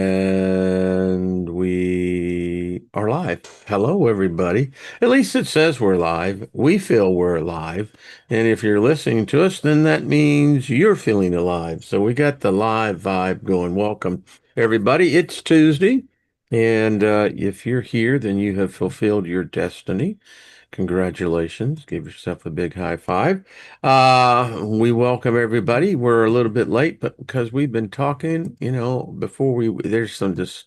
And we are live. Hello, everybody. At least it says we're live. We feel we're alive. And if you're listening to us, then that means you're feeling alive. So we got the live vibe going. Welcome, everybody. It's Tuesday. And if you're here, then you have fulfilled your destiny. Congratulations. Give yourself a big high five. We welcome everybody. We're a little bit late, but because we've been talking, before there's some just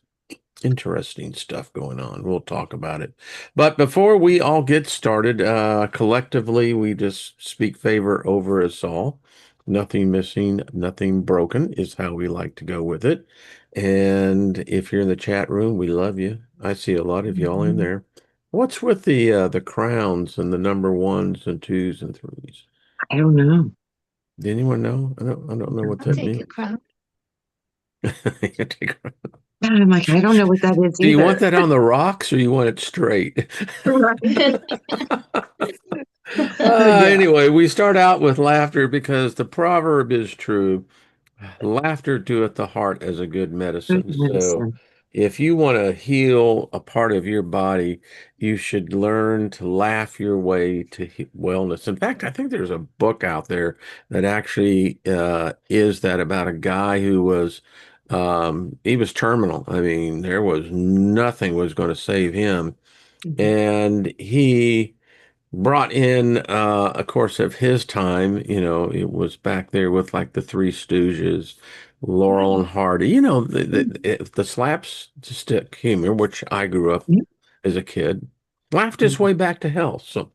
interesting stuff going on. We'll talk about it. But before we all get started, collectively, we just speak favor over us all. Nothing missing, nothing broken is how we like to go with it. And if you're in the chat room, we love you. I see a lot of y'all in Mhm. there. What's with the crowns and the number ones and twos and threes? I don't know. Does anyone know? I don't know what I'll that take means. a crown. I'm like, I don't know what that is Do you want either. that on the rocks or you want it straight? Yeah. Anyway, we start out with laughter because the proverb is true. Laughter doeth the heart as a good Good medicine. So medicine. if you want to heal a part of your body, you should learn to laugh your way to wellness. In fact, I think there's a book out there that actually is that about a guy who was he was terminal. I mean, there was nothing was going to save him. Mhm. And he brought in of course of his time, it was back there with like the Three Stooges, Laurel and Hardy, the slapstick humor, which I grew up Yep. as a kid, laughed his Mhm. way back to health. So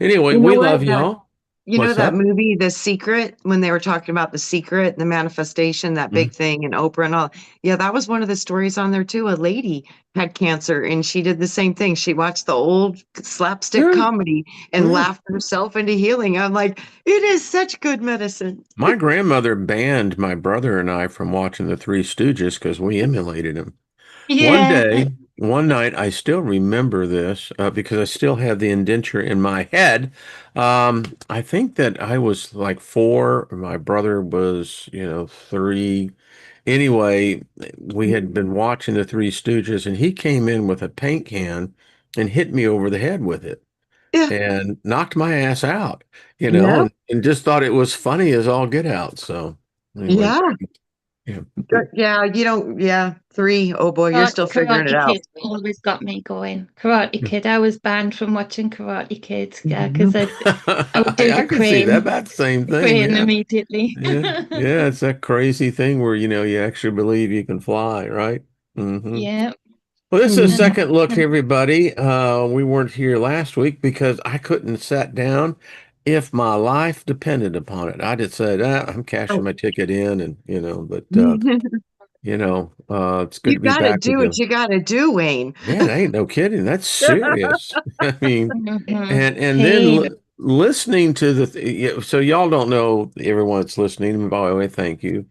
anyway, You know we what? love y'all. You know What's that that? movie, The Secret, when they were talking about the secret, the manifestation, that Mhm. big thing, and Oprah and all. Yeah, that was one of the stories on there too. A lady had cancer and she did the same thing. She watched the old slapstick Yeah, comedy and yeah. laughed herself into healing. I'm like, it is such good medicine. My grandmother banned my brother and I from watching the Three Stooges because we emulated him. One Yeah. day, one night, I still remember this because I still have the indenture in my head. I think that I was like four, my brother was, three. Anyway, we had been watching the Three Stooges, and he came in with a paint can and hit me over the head with it Yeah. and knocked my ass out, Yeah. and just thought it was funny as all get out. So, anyway, Yeah. yeah. Yeah. You don't, yeah. Three. Oh boy, you're still figuring it Karate out. Kid always got me going. Karate Kid. I was banned from watching Karate Kid Mhm. because I would do I can see that about the same the thing. crane Yeah. immediately. Yeah. Yeah. It's that crazy thing where, you actually believe you can fly, right? Yeah. Well, this is a Mhm. second look, everybody. We weren't here last week because I couldn't sat down if my life depended upon it. I just said, I'm cashing Oh. my ticket in and, but, it's good You to be got to back with do what you. you got to do, Wayne. Man, ain't no kidding. That's serious. I mean, Hmm. and then Pain. listening to yeah, so y'all don't know everyone that's listening. By the way, thank you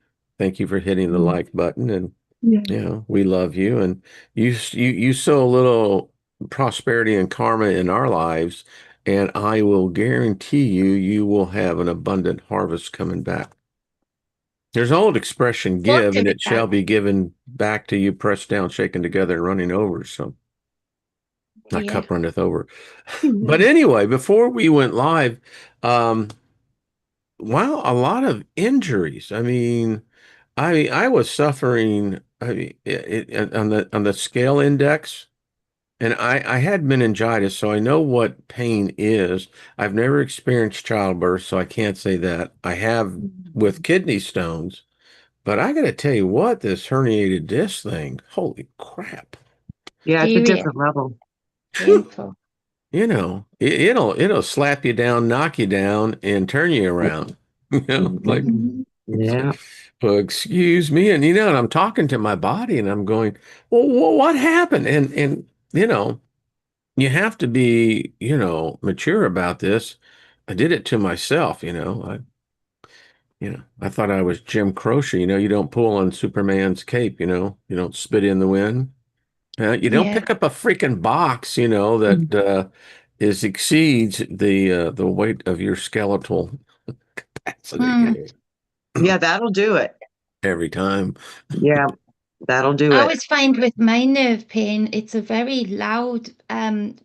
for hitting the like button, and Yeah. we love you, and you sow a little prosperity and karma in our lives, and I will guarantee you will have an abundant harvest coming back. There's an old expression, What give, to and be it that? shall be given back to you, pressed down, shaken together, and running over. So. My Yeah. cup runneth over. But Yeah. anyway, before we went live, um, wow, a lot of injuries. I was suffering. I mean, on the scale index, and I had meningitis, so I know what pain is. I've never experienced childbirth, so I can't say that. I have with Mhm. kidney stones, but I got to tell you what, this herniated disc thing, holy crap. Yeah, it's a Serious. different level. Painful. It'll slap you down, knock you down, and turn you around. Like Mhm. Mhm. it's Yeah. like, well, excuse me, and I'm talking to my body, and I'm going, well, what happened? And you have to be, mature about this. I did it to myself, I thought I was Jim Croce. You don't pull on Superman's cape. You don't spit in the wind. You don't Yeah. pick up a freaking box, that Mhm. is exceeds the weight of your skeletal capacity Mm. Yeah, that'll do it. every time. Yeah. That'll do I it. always find with my nerve pain, it's a very loud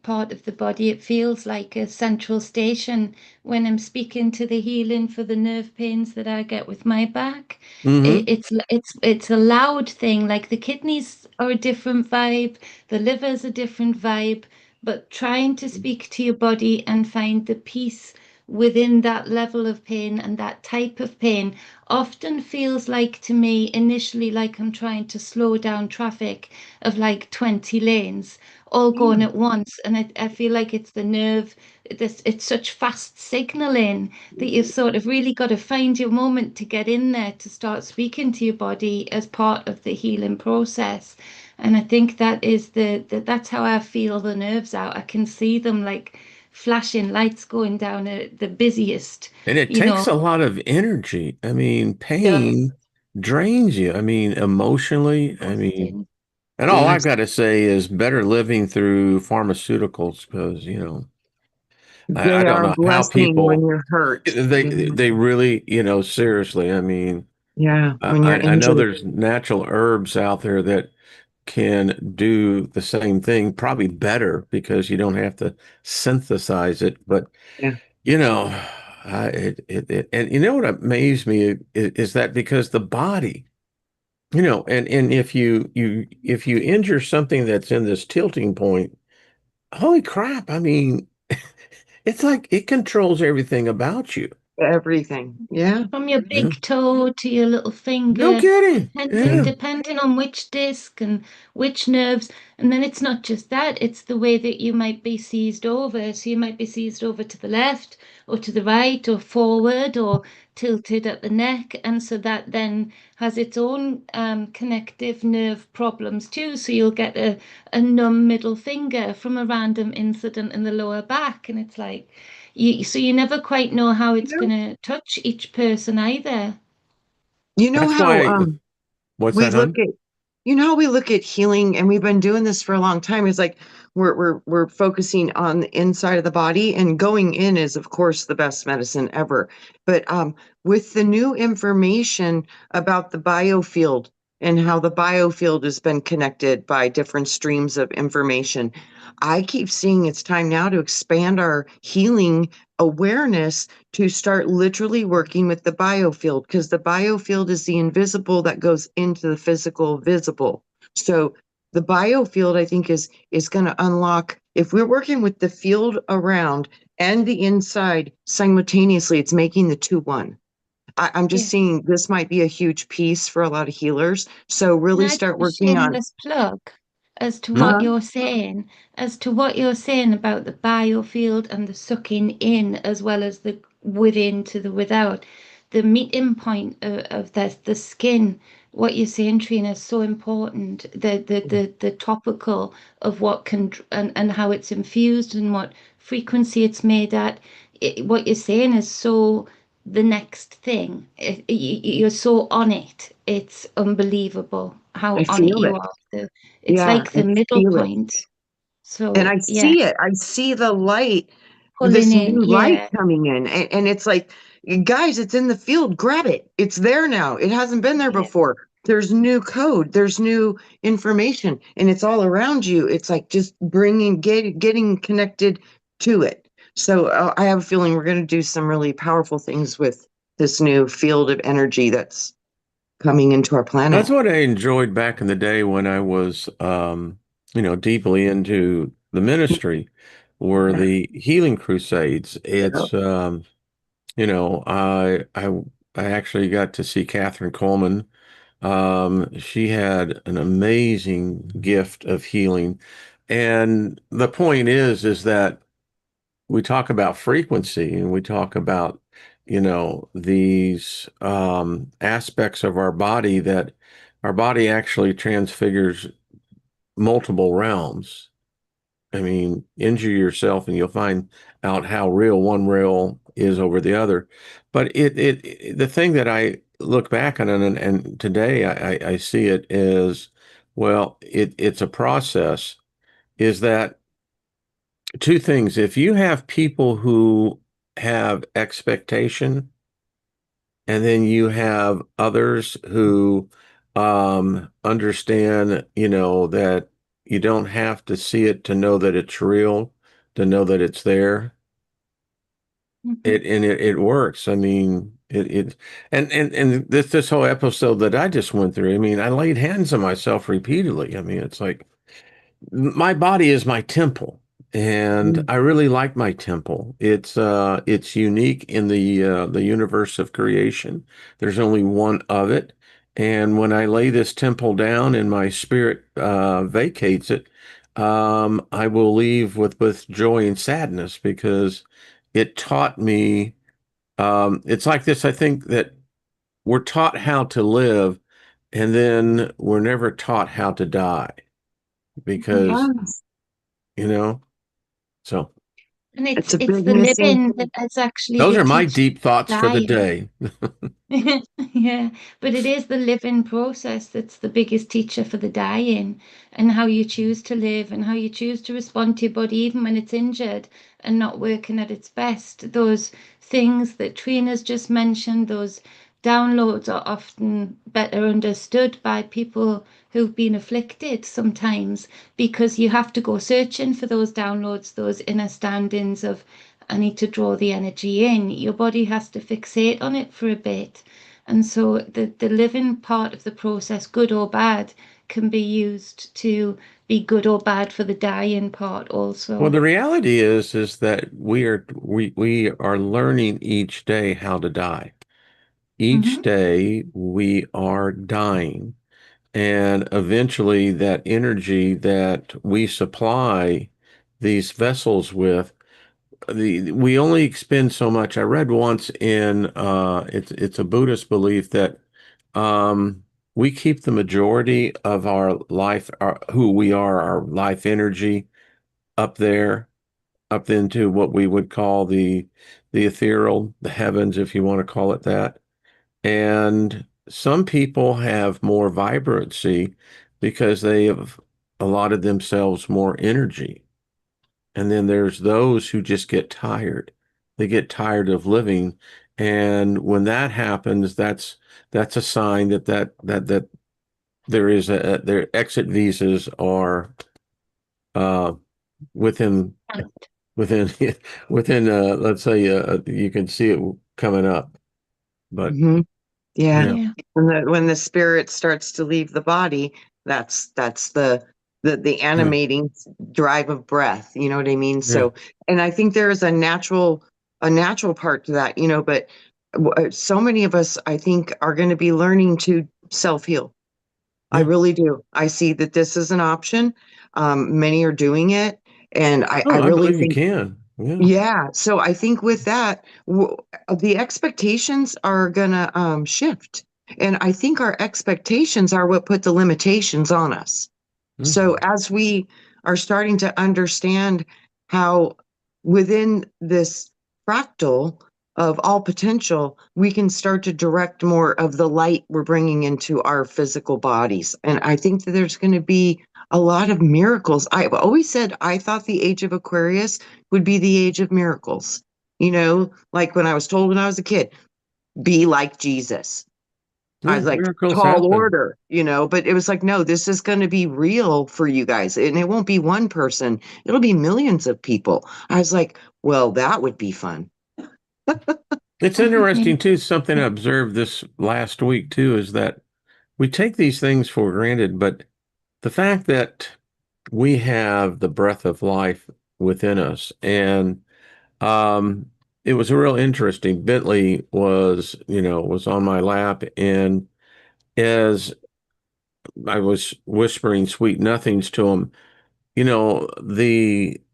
part of the body. It feels like a central station when I'm speaking to the healing for the nerve pains that I get with my back. Hmm. It's a loud thing. Like the kidneys are a different vibe, the liver's a different vibe, but trying to speak to your body and find the peace within that level of pain and that type of pain often feels like to me initially like I'm trying to slow down traffic of like 20 lanes all going Mm. at once. And I feel like it's the nerve, it's such fast signaling that you've sort of really got to find your moment to get in there to start speaking to your body as part of the healing process. And I think that's how I feel the nerves out. I can see them like flashing lights going down at the busiest, And it you know. takes a lot of energy. I mean, Just pain drains you. I mean, emotionally. I mean, exhausting. and all I Yes, got to say is better living through pharmaceuticals because, I they don't are a know how blessing when people you're hurt. they really, seriously. I mean, Yeah, I when you're I know injured. there's natural herbs out there that can do the same thing, probably better because you don't have to synthesize it. But Yeah. you know, and you know what amazed me is that because the body, and if you injure something that's in this tilting point, holy crap! I mean, it's like it controls everything about you. Everything. Yeah. From your Yeah. big toe to your little No finger, kidding. depending Yeah. Mm. depending on which disc and which nerves. And then it's not just that, it's the way that you might be seized over. So you might be seized over to the left or to the right or forward or tilted at the neck. And so that then has its own connective nerve problems too. So you'll get a numb middle finger from a random incident in the lower back. And it's like, so you never quite know how You it's going know, to touch each person either. you know That's how why. What's we that, look hon? at how we look at healing, and we've been doing this for a long time. It's like we're focusing on the inside of the body, and going in is of course the best medicine ever. But with the new information about the biofield and how the biofield has been connected by different streams of information, I keep seeing it's time now to expand our healing awareness to start literally working with the biofield, because the biofield is the invisible that goes into the physical visible. So the biofield, I think, is going to unlock, if we're working with the field around and the inside simultaneously, it's making the two one. I'm just Yeah. seeing this might be a huge piece for a lot of healers. So Can really I do start a working on. shameless plug as to Hmm? what Huh? you're saying, about the biofield and the sucking in as well as the within to the without? The meeting point of the skin, what you're saying, Trina, is so important. The topical of what and how it's infused and what frequency it's made at. What you're saying is so the next thing. You're so on it. It's unbelievable I how on it feel you it. are. It's Yeah, like I the middle feel it. point. And So I yeah, see it. I see the light, this pulling in. new light Yeah, coming in. And it's like, guys, it's in the field. Grab it. It's there now. It hasn't been there yeah. before. There's new code, there's new information, and it's all around you. It's like just getting connected to it. So I have a feeling we're going to do some really powerful things with this new field of energy that's coming into our That's planet. what I enjoyed back in the day when I was, deeply into the ministry, were Yeah. the healing crusades. Yeah. It's, I actually got to see Catherine Coleman. She had an amazing gift of healing, and the point is that we talk about frequency and we talk about, these aspects of our body that our body actually transfigures multiple realms. I mean, injure yourself and you'll find out how real one rail is over the other. But the thing that I look back on and today I see it as, well, it's a process, is that two things. If you have people who have expectation, and then you have others who Understand, that you don't have to see it to know that it's real, to know that it's there. Mhm. It works. I mean, and this whole episode that I just went through, I mean, I laid hands on myself repeatedly. I mean, it's like my body is my temple, and Mm. I really like my temple. It's unique in the universe of creation. There's only one of it, and when I lay this temple down and my spirit vacates it, I will leave with joy and sadness because it taught me. It's like this. I think that we're taught how to live, and then we're never taught how to die because Yes. you know. So And It's a it's big the missing living that thing. is actually those the are my teacher deep thoughts for the dying. day. Yeah, but it is the living process that's the biggest teacher for the dying, and how you choose to live and how you choose to respond to your body even when it's injured and not working at its best. Those things that Trina's just mentioned, those downloads are often better understood by people who've been afflicted sometimes, because you have to go searching for those downloads, those inner standings of I need to draw the energy in. Your body has to fixate on it for a bit. And so the living part of the process, good or bad, can be used to be good or bad for the dying part Well, also. the reality is that we are learning each day how to die. Each Hmm. day we are dying, and eventually that energy that we supply these vessels with, we only expend so much. I read once in it's a Buddhist belief that we keep the majority of our life, who we are, our life energy up there, up into what we would call the ethereal, the heavens, if you want to call it that. And some people have more vibrancy because they have allotted themselves more energy. And then there's those who just get tired. They get tired of living. And when that happens, that's a sign that there is their exit visas are uh within within within let's say you can see it coming up. But Hmm. Yeah. yeah. Yeah. When the spirit starts to leave the body, that's the Yeah. animating drive of breath. You know what I mean? Yeah. So, and I think there is a natural part to that. But so many of us, I think, are going to be learning to self heal. I Yeah. really do. I see that this is an option. Many are doing it, and I Oh, I really believe you think, can. Yeah. yeah. So I think with that, the expectations are gonna shift, and I think our expectations are what put the limitations on us. So Hmm. as we are starting to understand how within this fractal of all potential, we can start to direct more of the light we're bringing into our physical bodies. And I think that there's going to be a lot of miracles. I've always said I thought the age of Aquarius would be the age of miracles. Like when I was told when I was a kid, be like Jesus. I Yeah. was like, Miracles tall happen. order, but it was like, no, this is going to be real for you guys. And it won't be one person, it'll be millions of people. I was like, well, that would be fun. It's interesting too. Something I observed this last week too is that we take these things for granted, but the fact that we have the breath of life within us, and it was real interesting. Bentley was on my lap, and as I was whispering sweet nothings to him,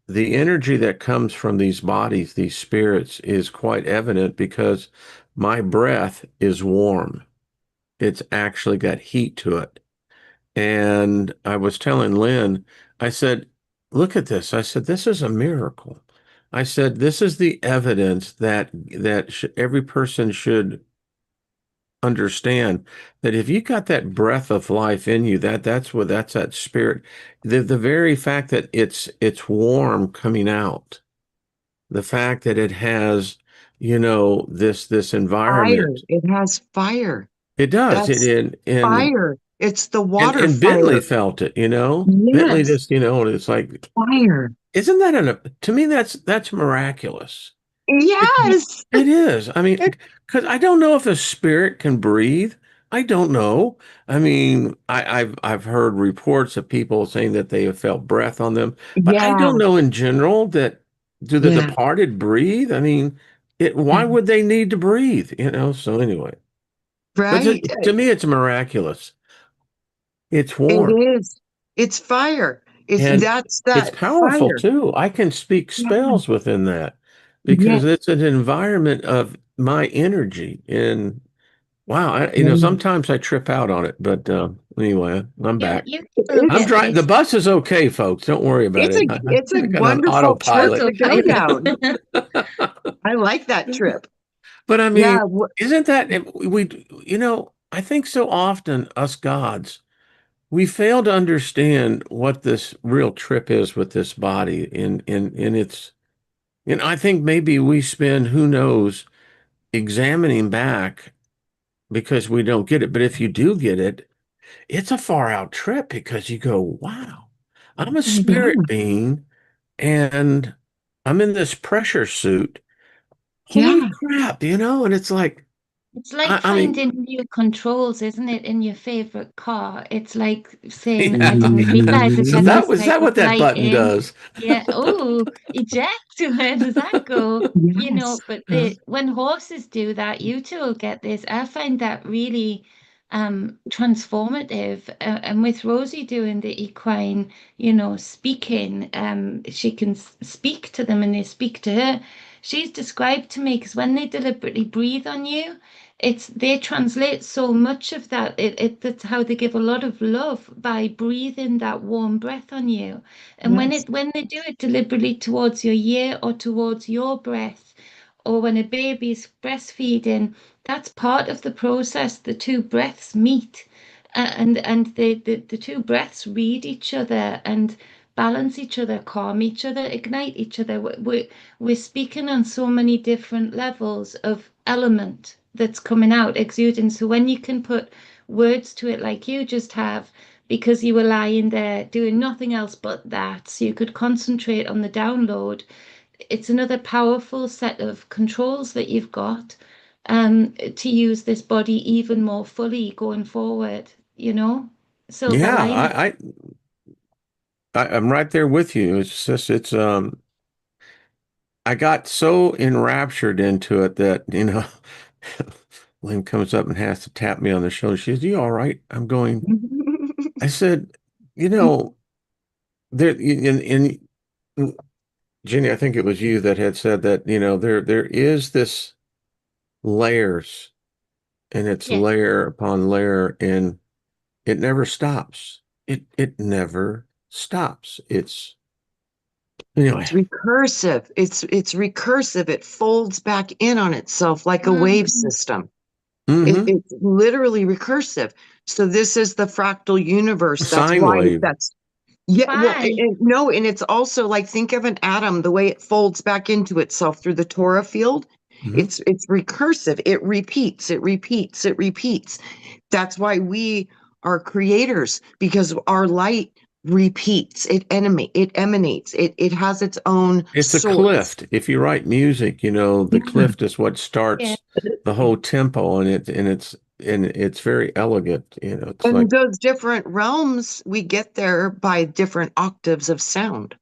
the energy that comes from these bodies, these spirits, is quite evident because my breath is warm. It's actually got heat to it. And I was telling Lynn, I said, look at this. I said, this is a miracle. I said, this is the evidence that every person should understand that if you got that breath of life in you, that's that spirit. The very fact that it's warm coming out, the fact that it has, this Fire. environment, It has fire. it does. It That's in fire. It's the water And Bentley fire. felt it, you know. Bentley Yes, just, you know, and it's like, fire. isn't that to me that's miraculous. Yes. It is. I mean, because I don't know if a spirit can breathe. I don't know. I mean, I've heard reports of people saying that they have felt breath on them, but I Yeah. don't know in general that do the Yeah. departed breathe? I mean, why would they need to breathe? You know. So anyway, but Right. to me, it's miraculous. It's It warm is. It's fire. and That's it's that powerful fire. too. I can speak Yeah. spells within that Yeah. because it's an environment of my energy and wow, Yeah. sometimes I trip out on it, but anyway, I'm back. You will I'm It's get driving. The this. bus is okay, folks. Don't worry about it. it's a I got on wonderful trip That's autopilot. to go okay. down. I like that trip. But I Yeah. mean, isn't that I think so often us gods, we fail to understand what this real trip is with this body in its, I think maybe we spend, who knows, examining back because we don't get it. But if you do get it, it's a far out trip because you go, wow, I'm a spirit Yeah. being and I'm in this pressure suit. Holy Yeah. crap, and it's like, It's like I mean, finding new controls, isn't it, in your favorite car? It's like saying, I didn't realize it so Mhm. had that this was type that of what that button lighting. does? Yeah. Oh, eject. Where does that go? Yes. But when horses do that, you two will get this. I find that really transformative. And with Rosie doing the equine, speaking, she can speak to them and they speak to her. She's described to me because when they deliberately breathe on you, they translate so much of that. That's how they give a lot of love by breathing that warm breath on you. And Yes. when they do it deliberately towards your ear or towards your breath, or when a baby's breastfeeding, that's part of the process. The two breaths meet, and the two breaths read each other and balance each other, calm each other, ignite each other. We're speaking on so many different levels of element that's coming out, exuding. So when you can put words to it like you just have, because you were lying there doing nothing else but that, so you could concentrate on the download, it's another powerful set of controls that you've got to use this body even more fully going forward, you know? Silver Yeah, lining. I'm right there with you. It's just I got so enraptured into it that, Lynn comes up and has to tap me on the shoulder. She says, "You all right?" I'm going, I said, you know, there in Jenny, I think it was you that had said that, there is this layers and it's Yeah. layer upon layer and it never stops. It never stops. It's anyway. It's recursive. It's recursive. It folds back in on itself like a wave Mhm. system. Hmm. It's literally recursive. So this is the fractal universe. That's Sine why wave. that's yeah, well, Why? no, and it's also like think of an atom, the way it folds back into itself through the Torah field. Hmm. It's recursive. It repeats, it repeats, it repeats. That's why we are creators because our light repeats. It emanates. It has its own It's a source. clift. If you write music, the Yeah. clift is what Yeah. starts the whole tempo and it's very elegant. It's And like, those different realms, we get there by different octaves of sound,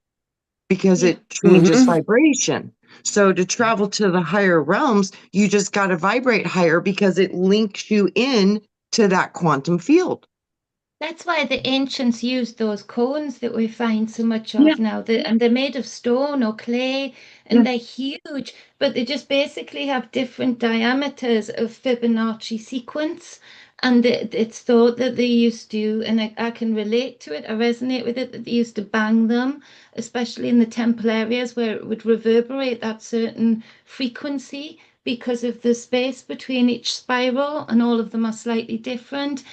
because Yeah. it changes hmm vibration. So to travel to the higher realms, you just got to vibrate higher because it links you in to that quantum field. That's why the ancients used those cones that we find so much Yeah, of now. And they're made of stone or clay, yeah. and they're huge, but they just basically have different diameters of Fibonacci sequence. And it's thought that they used to, and I can relate to it, I resonate with it, that they used to bang them, especially in the temple areas where it would reverberate that certain frequency because of the space between each spiral, and all of them are slightly different,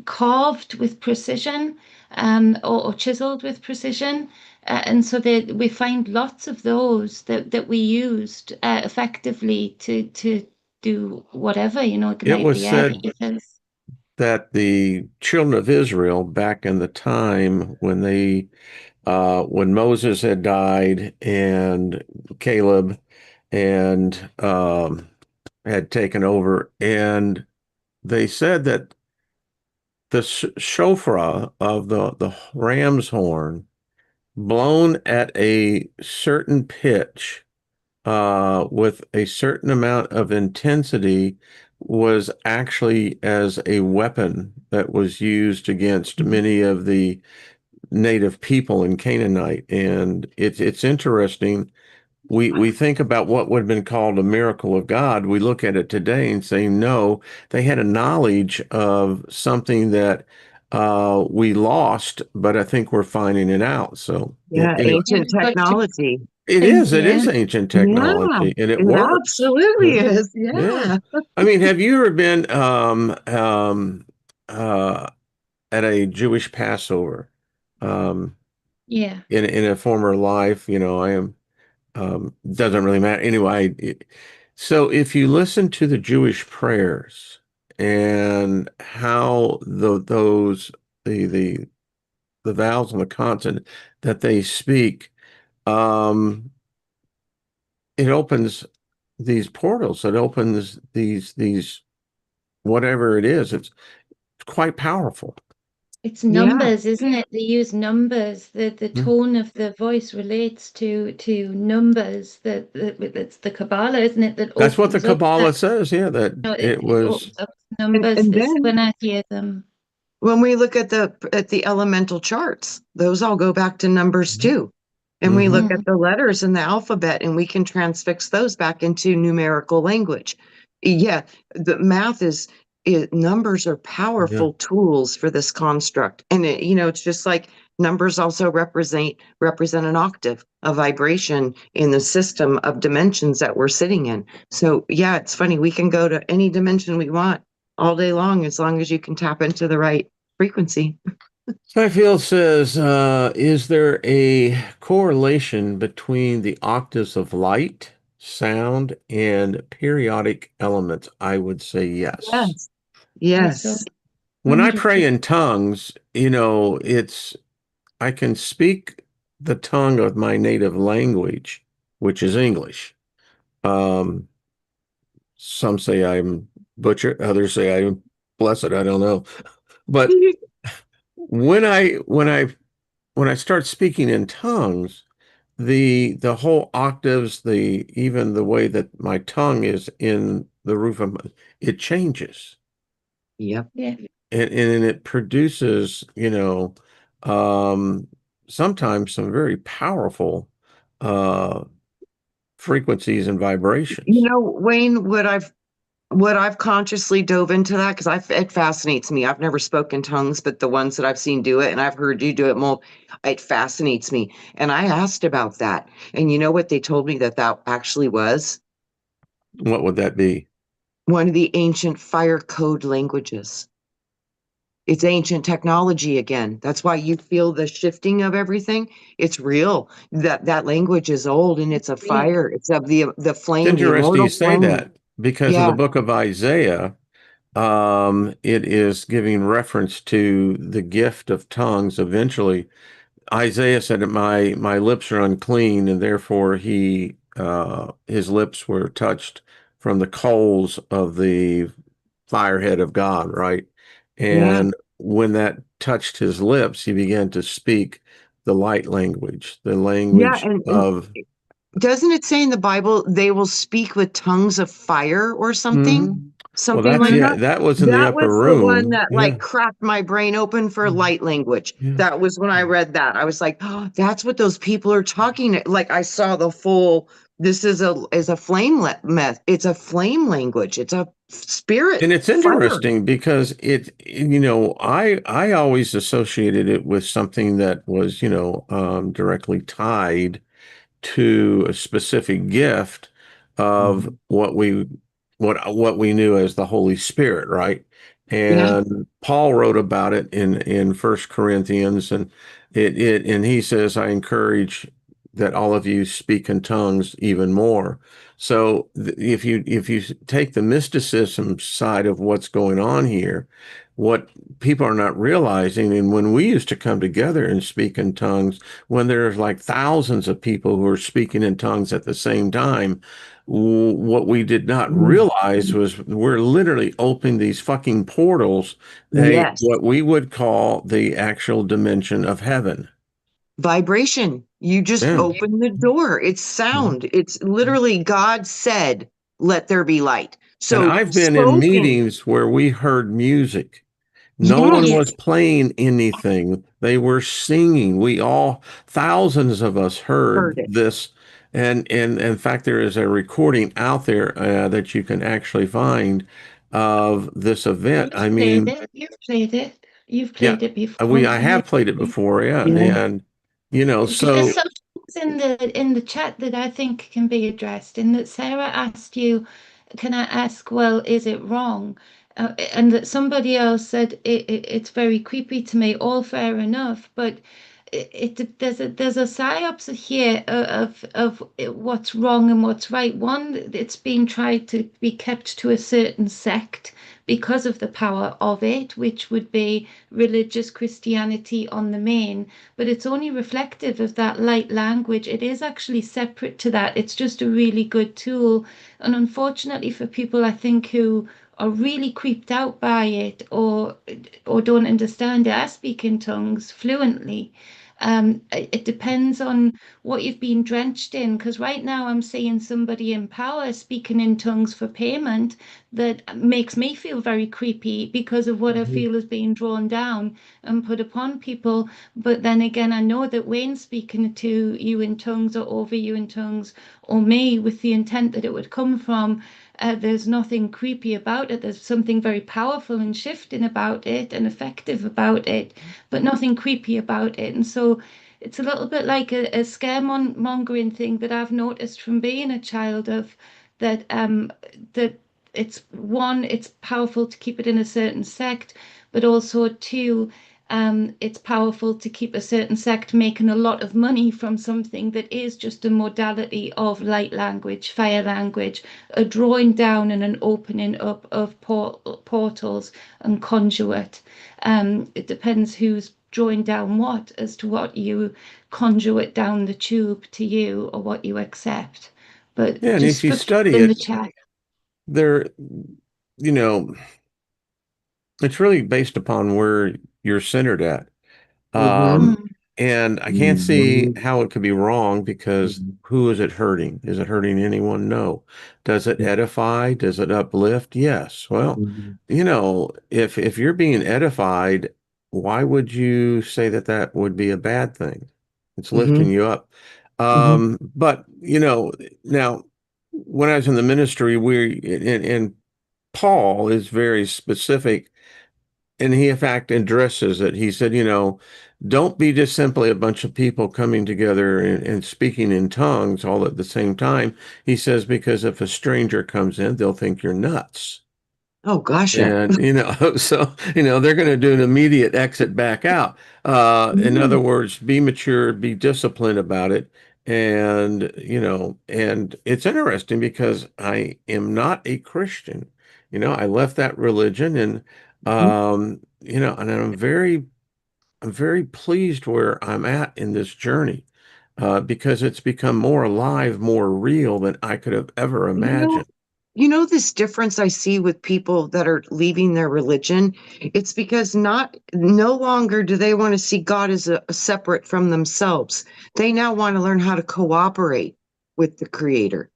carved with precision, or chiseled with precision. And so we find lots of those that we used effectively to do whatever, it ignite was the air, said the ethers. that the children of Israel back in the time when Moses had died and Caleb and had taken over, and they said that the shofar of the ram's horn blown at a certain pitch with a certain amount of intensity was actually as a weapon that was used against many of the native people in Canaanite. And it's interesting. We think about what would have been called a miracle of God. We look at it today and say, no, they had a knowledge of something that we lost, but I think we're finding it out. So Yeah, anyway, Yeah, ancient we've got to technology. it yeah. is ancient Yeah, technology and it it works. absolutely Yeah. is. Yeah. Yeah. I mean, have you ever been uh, at a Jewish Passover? Um, Yeah. in a former life, I am doesn't really matter anyway. So if you listen to the Jewish prayers and how the the the vowels and the consonant that they speak, um, it opens these portals. It opens these whatever it is. It's quite powerful. It's Yeah. numbers, isn't it? They use numbers. The Mm. tone of the voice relates to numbers. It's the Kabbalah, isn't it, that That's what the opens up that. Kabbalah says. Yeah, that No, it, it it was. opens up And numbers. and This then when I hear them. when we look at the elemental charts, those all go back to numbers too. And we Mm-hmm. look at Mm, the letters in the alphabet and we can transfix those back into numerical language. Yeah, the math numbers are Yeah. powerful tools for this construct. And it's just like numbers also represent an octave, a vibration in the system of dimensions that we're sitting in. So yeah, it's funny. We can go to any dimension we want all day long as you can tap into the right frequency. Skyfield says, is there a correlation between the octaves of light, sound, and periodic elements? I would say yes. Yes. yes, so Yes. When I pray 100%. in tongues, I can speak the tongue of my native language, which is English. Um, some say I'm butchered, others say I'm blessed. I don't know. But when I when I when I start speaking in tongues, the whole octaves, the even the way that my tongue is in the roof of it changes. Yep. Yeah. And it produces, um, sometimes some very powerful uh frequencies and vibrations. Wayne, what I've consciously dove into that because it fascinates me. I've never spoken tongues, but the ones that I've seen do it, and I've heard you do it more, it fascinates me. And I asked about that, and you know what they told me that actually was What would that be? one of the ancient fire code languages. It's ancient technology again. That's why you feel the shifting of everything. It's real. That language is old and it's a Yeah. fire. It's of the It's flame, the interesting you immortal say flame. that because in the Yeah, book of Isaiah, it is giving reference to the gift of tongues eventually. Isaiah said that my lips are unclean, and therefore his lips were touched from the coals of the firehead of God, right? yeah, And when that touched his lips, he began to speak the light language, the yeah. language And of. doesn't it say in the Bible they will speak with tongues of fire or something? Mhm. Well, Something that's like yeah, that. Mm-hmm. that was in the That upper was the one room. that like Yeah. cracked my brain open for light language. Yeah. That was when I read that. I was like, oh, that's what those people are talking. Like I saw the full. This is a flame meth. It's a flame language. It's a And spirit it's fire. interesting because I always associated it with something that was, directly tied to a specific gift of Mhm. what we knew as the Holy Spirit, right? Yeah, And Paul wrote about it in First Corinthians, and and he says, I encourage that all of you speak in tongues even more. So if you take the mysticism side of what's going on here, what people are not realizing, and when we used to come together and speak in tongues, when there's like thousands of people who are speaking in tongues at the same time, what we did not realize was we're literally opening these fucking portals, Yes. what we would call the actual dimension of heaven. Vibration. You just Yeah. open the door. It's Mhm. sound. It's literally God said, let there be light. And So I've been in spoken. meetings where we heard music. No one Yes. Yeah. was playing anything. They were singing. We all, thousands of us heard Heard it. this. And in fact, there is a recording out there that you can actually find of this event. I You've played mean, it. You've played it. You've yeah, played it before. I Yeah. have played it before, yeah. Yeah. And, you know, There's so some things in the chat that I think can be addressed. And that Sarah asked you, can I ask, well, is it wrong? And that somebody else said it's very creepy to me. All fair enough, but there's a psyops here of what's wrong and what's right. One, it's been tried to be kept to a certain sect because of the power of it, which would be religious Christianity on the main, but it's only reflective of that light language. It is actually separate to that. It's just a really good tool. And unfortunately for people, I think, who are really creeped out by it or don't understand it, I speak in tongues fluently. It depends on what you've been drenched in. Because right now I'm seeing somebody in power speaking in tongues for payment that makes me feel very creepy because of what I Mhm. feel is being drawn down and put upon people. But then again, I know that Wayne's speaking to you in tongues or over you in tongues or me with the intent that it would come from. There's nothing creepy about it. There's something very powerful and shifting about it and effective about it, but nothing creepy about it. And so it's a little bit like a scaremongering thing that I've noticed from being a child of that it's one, it's powerful to keep it in a certain sect, but also two, it's powerful to keep a certain sect making a lot of money from something that is just a modality of light language, fire language, a drawing down and an opening up of portals and conduit. It depends who's drawing down what as to what you conduit down the tube to you or what you accept. yeah, But and if just you for people study in the it, chat. there, you know, it's really based upon where you're centered at. Mhm. Um, Mm, and I can't see Mhm. how it could be wrong because who is it hurting? Is it hurting anyone? No. Does it edify? Does it uplift? Yes. Well, Mhm. if you're being edified, why would you say that that would be a bad thing? It's lifting Mhm. you up. Mhm. But now when I was in the ministry, and Paul is very specific and he, in fact, addresses it. He said, don't be just simply a bunch of people coming together and speaking in tongues all at the same time. He says, because if a stranger comes in, they'll think you're nuts. Oh gosh, yeah. And, so, they're going to do an immediate exit back out. In other Mhm. words, be mature, be disciplined about it. And it's interesting because I am not a Christian. I left that religion Mhm. and I'm very pleased where I'm at in this journey because it's become more alive, more real than I could have ever You know, imagined. you know this difference I see with people that are leaving their religion? It's because no longer do they want to see God as a separate from themselves. They now want to learn how to cooperate with the Creator.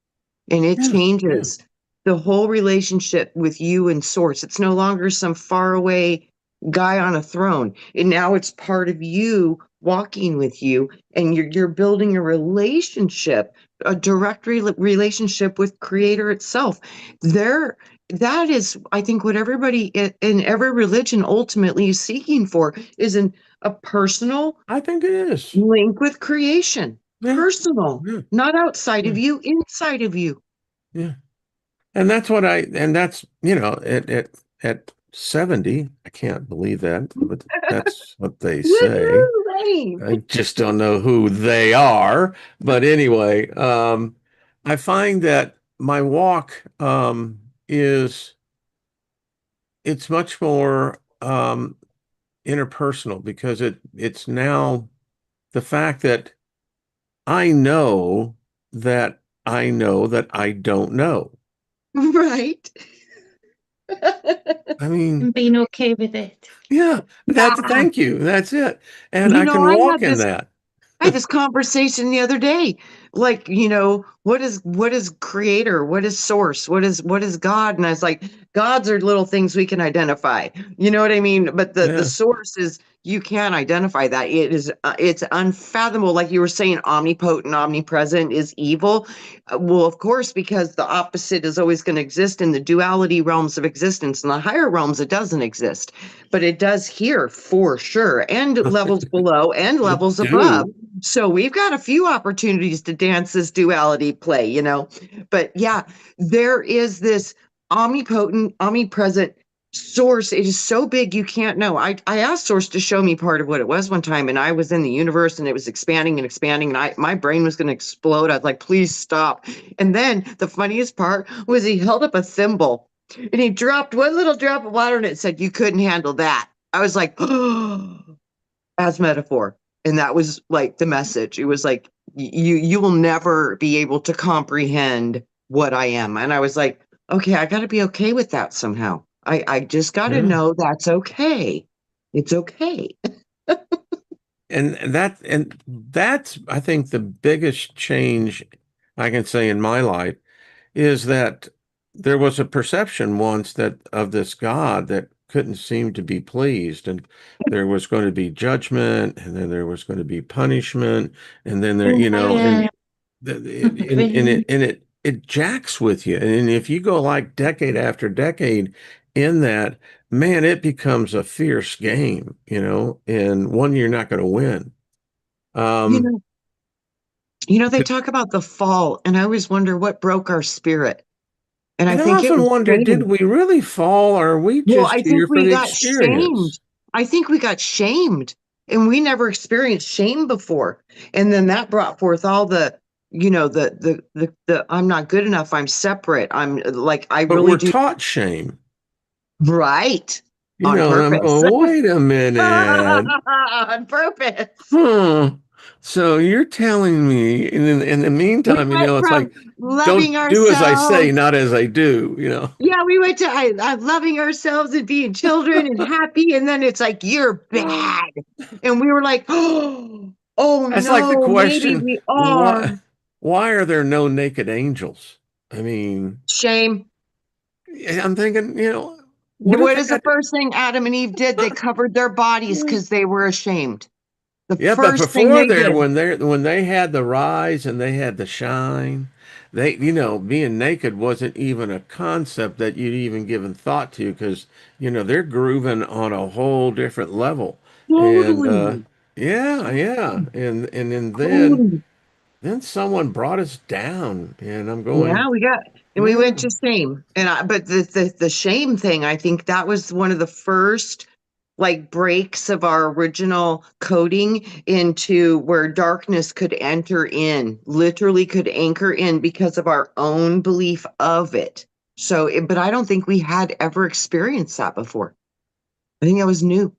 And it Yeah, yeah. changes the whole relationship with you and source. It's no longer some faraway guy on a throne. And now it's part of you walking with you and you're building a relationship, a direct relationship with creator itself. There that is, I think, what everybody in every religion ultimately is seeking for is a personal I think it is. link with creation. Yeah, Personal, yeah, not outside of yeah, you, inside of you. yeah. And that's, at 70, I can't believe that, but that's what they say. Woohoo, Lane. I just don't know who they are. But anyway, I find that my walk, it's much more. um, interpersonal because it's now the fact that I know that I know that I don't know. Right. I mean, And being okay with it. yeah, that's Yeah. thank you. That's it. And You I know, can walk in that. I had this conversation the other day. Like, what is creator? What is source? What is God? And I was like, gods are little things we can identify. You know what I mean? But the Yeah. source is you can't identify that. It's unfathomable. Like you were saying, omnipotent, omnipresent is evil. Well, of course, because the opposite is always going to exist in the duality realms of existence. In the higher realms, it doesn't exist, but it does here for sure, and levels below and It levels above. do. So we've got a few opportunities to dance this duality play. But yeah, there is this omnipotent, omnipresent source. It is so big you can't know. I asked source to show me part of what it was one time, and I was in the universe and it was expanding and expanding, and my brain was going to explode. I was like, please stop. And then the funniest part was he held up a thimble and he dropped one little drop of water and it said, you couldn't handle that. I was like, oh, as metaphor. And that was like the message. It was like, you will never be able to comprehend what I am. And I was like, okay, I got to be okay with that somehow. I just got to Yeah. know that's okay. It's okay. And that's I think the biggest change I can say in my life is that there was a perception once that of this God that couldn't seem to be pleased, and there was going to be judgment, and then there was going to be punishment, and then there, Yeah, it jacks with you, and if you go like decade after decade in that, man, it becomes a fierce game, and one you're not going to win. You Um, know, they talk about the fall, and I always wonder what broke our spirit. And I and I think it often was wonder, did shame. we really fall, or are we Well, just I think here for we the got shamed. experience? I think we got shamed and we never experienced shame before. And then that brought forth all the I'm not good enough. I'm separate. I'm like, I But really we're do. taught shame, Right. On and I'm purpose. going, wait a minute. On purpose. Hmm. So you're telling me, and in the We meantime, went it's from like, loving don't do as I say, ourselves. not as I do. Yeah, we went to loving ourselves and being children and happy. And then it's like, you're bad. And we were like, oh That's like the no, maybe question, we are. why are there no naked angels? I mean, Shame. I'm thinking, what does What that is the got to, first thing Adam and Eve did? They covered their bodies because they were ashamed. The yeah, but first thing before they there, did. when they had the rise and they had the shine, being naked wasn't even a concept that you'd even given thought to because, they're grooving on a whole different level. And Totally. yeah, yeah. And then Totally. then someone brought us down and I'm going, Yeah, we yeah. went to shame. But the shame thing, I think that was one of the first like breaks of our original coding into where darkness could enter in, literally could anchor in because of our own belief of it. But I don't think we had ever experienced that before. I think that was new.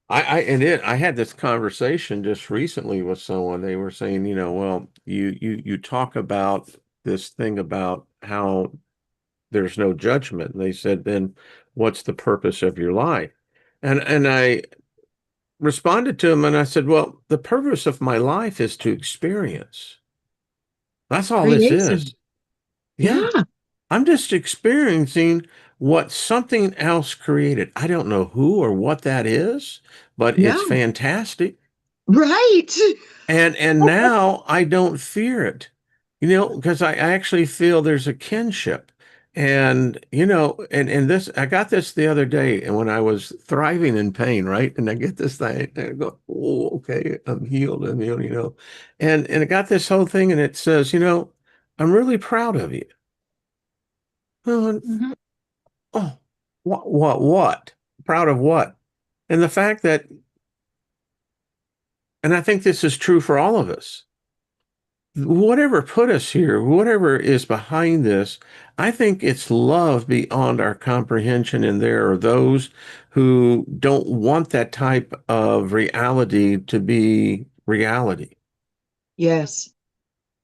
I had this conversation just recently with someone. They were saying, well, you talk about this thing about how there's no judgment. And they said, then what's the purpose of your life? And I responded to him and I said, well, the purpose of my life is to experience. That's all this Creation. is. Yeah. Yeah. I'm just experiencing what something else created. I don't know who or what that is, but it's No. fantastic. Right. And now I don't fear it, because I actually feel there's a kinship. And this, I got this the other day, and when I was thriving in pain, right? And I get this thing, and I go, oh, okay, I'm healed, and and I got this whole thing, and it says, I'm really proud of you. Oh, mhm. oh, what? Proud of what? And the fact that, and I think this is true for all of us. whatever put us here, whatever is behind this, I think it's love beyond our comprehension. And there are those who don't want that type of reality to be reality. Yes.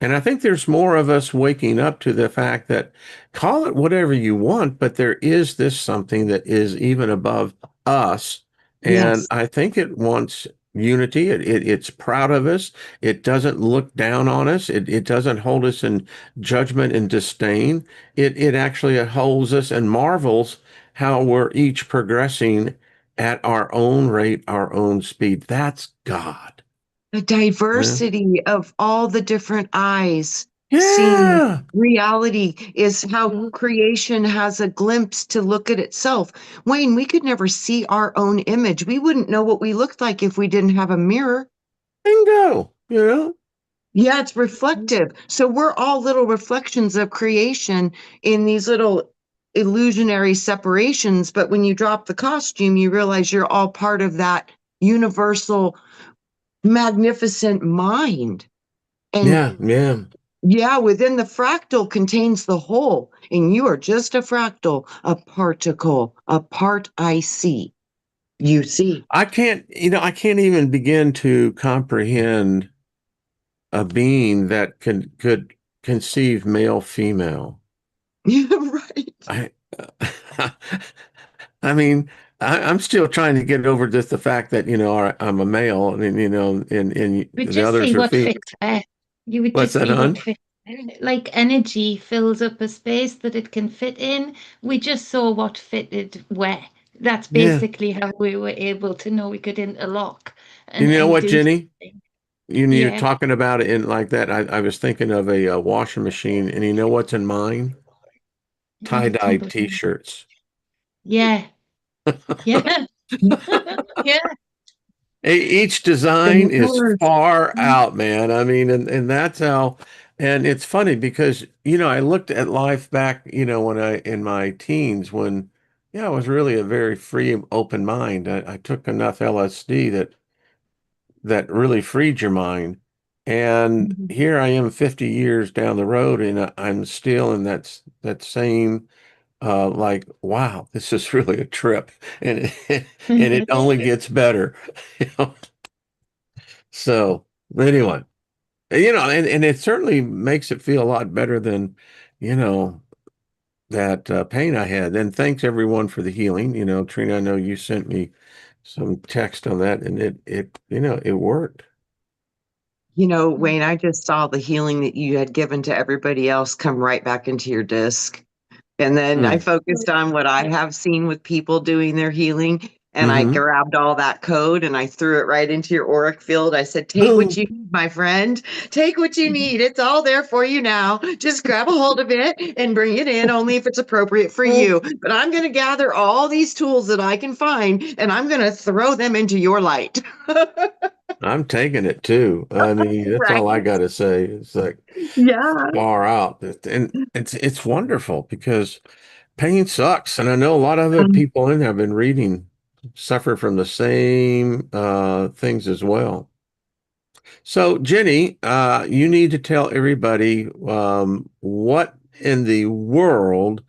And I think there's more of us waking up to the fact that call it whatever you want, but there is this something that is even above us. And Yes. I think it wants unity. It's proud of us. It doesn't look down on us. It doesn't hold us in judgment and disdain. It actually holds us and marvels how we're each progressing at our own rate, our own speed. That's God. The Yeah. diversity of all the different eyes seeing Yeah. reality is how creation has a glimpse to look at itself. Wayne, we could never see our own image. We wouldn't know what we looked like if we didn't have a mirror. Bingo. You know? Yeah, it's reflective. So we're all little reflections of creation in these little illusionary separations. But when you drop the costume, you realize you're all part of that universal, magnificent mind. And Yeah, yeah. yeah, within the fractal contains the whole, and you are just a fractal, a particle, a part I see. You see. I can't even begin to comprehend a being that could conceive male, female. Yeah, right. I, I mean, I'm still trying to get over just the fact that, I'm a male and, and But the just others see are what female. fits where. You would What's just that, see what hon? fits where. Like energy fills up a space that it can fit in. We just saw what fitted where. That's Yeah. basically how we were able to know we could interlock You know and what, do Jenny? something. You're Yeah, talking about it in like that. I was thinking of a washing machine, and you know what's in mine? Tie-dye comprehend. t-shirts. Yeah, yeah, yeah. Each design And is colors. far out, man. I mean, and that's how, and it's funny because, I looked at life back, when in my teens when, yeah, I was really a very free, open mind. I took enough LSD that really freed your mind. And here I am 50 years down the road and I'm still in that same, like, wow, this is really a trip. And and it only gets better. You know? So anyway, and it certainly makes it feel a lot better than, you know, that pain I had. And thanks everyone for the healing. Trina, I know you sent me some text on that, and it worked. Wayne, I just saw the healing that you had given to everybody else come right back into your disc. And then I Mm. focused on what I have seen with people doing their healing. And I Hmm. grabbed all that code and I threw it right into your auric field. I said, take what Boom. you need, my friend. Take what you need. It's all there for you now. Just grab a hold of it and bring it in only if it's appropriate for you. But I'm going to gather all these tools that I can find and I'm going to throw them into your light. I'm taking it too. I mean, that's Right. all I got to say. It's like Yeah. far out. And it's wonderful because pain sucks. And I know a lot of other Um, people in there have been reading suffer from the same things as well. So, Jenny, you need to tell everybody what in the world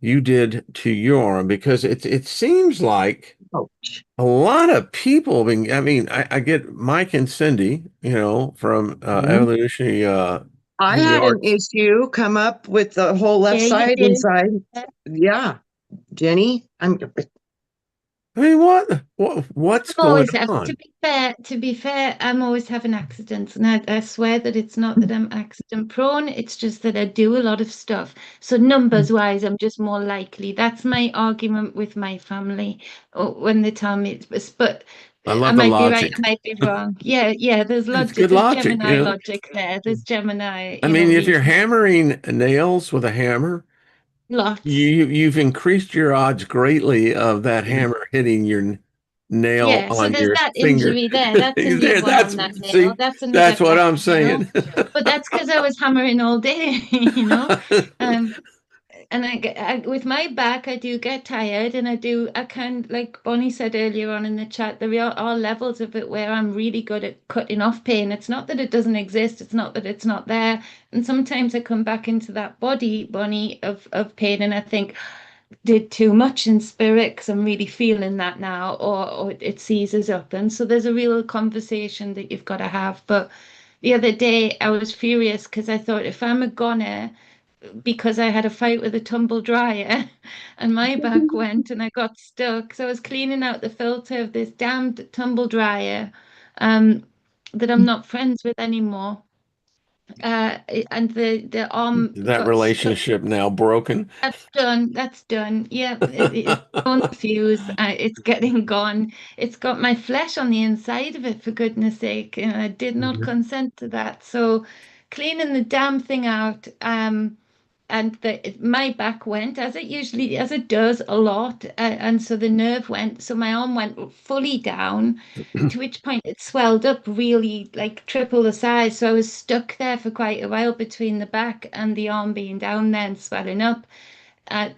you did to your arm because it seems like Ouch. a lot of people being, I mean, I get Mike and Cindy, from Evolutionary I Healing had an Arts. issue come up with the whole left Yeah, you side did. inside. Yeah, Jenny, I'm I mean, what's I'm going always have on? to be fair, I'm always having accidents. And I swear that it's not that I'm accident prone, it's just that I do a lot of stuff. So numbers wise, I'm just more likely. That's my argument with my family when they tell me but I I love the might be right, logic. I might be wrong. Yeah, yeah, there's It's logic, good there's logic, Gemini logic there. There's Gemini, I mean, if you're reason hammering nails with a hammer, lots. you've increased your odds greatly of that hammer hitting your nail Yeah, so on there's your that finger. injury there. That's a new There, one that's on that nail. see, That's another that's what black I'm nail. saying. But that's because I was hammering all day, you know. Um, And with my back, I do get tired, and I can, like Bonnie said earlier on in the chat, there are levels of it where I'm really good at cutting off pain. It's not that it doesn't exist, it's not that it's not there. And sometimes I come back into that body, Bonnie, of pain, and I think, did too much in spirit because I'm really feeling that now, or it seizes up. And so there's a real conversation that you've got to have. But the other day, I was furious because I thought if I'm a goner, because I had a fight with a tumble dryer and my back went and I got stuck. So I was cleaning out the filter of this damned tumble dryer um, that I'm not friends with anymore. And the arm That got stuck. relationship now broken. That's done. That's done. Yeah, it's on the fuse. It's getting gone. It's got my flesh on the inside of it, for goodness sake. And I did not Mhm. consent to that. So cleaning the damn thing out. And my back went as it does a lot, and so the nerve went, so my arm went fully down, to which point it swelled up really like triple the size. So I was stuck there for quite a while between the back and the arm being down there and swelling up,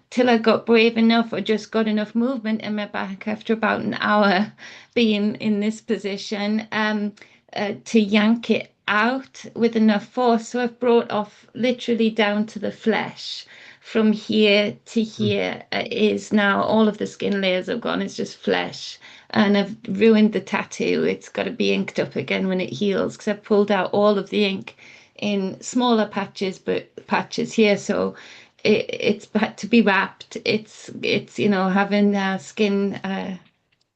till I got brave enough or just got enough movement in my back after about an hour being in this position, to yank it out with enough force. So I've brought off literally down to the flesh. From here to here, is now all of the skin layers have gone. It's just flesh. And I've ruined the tattoo. It's got to be inked up again when it heals because I've pulled out all of the ink in smaller patches, but patches here. So it's had to be wrapped. It's having skin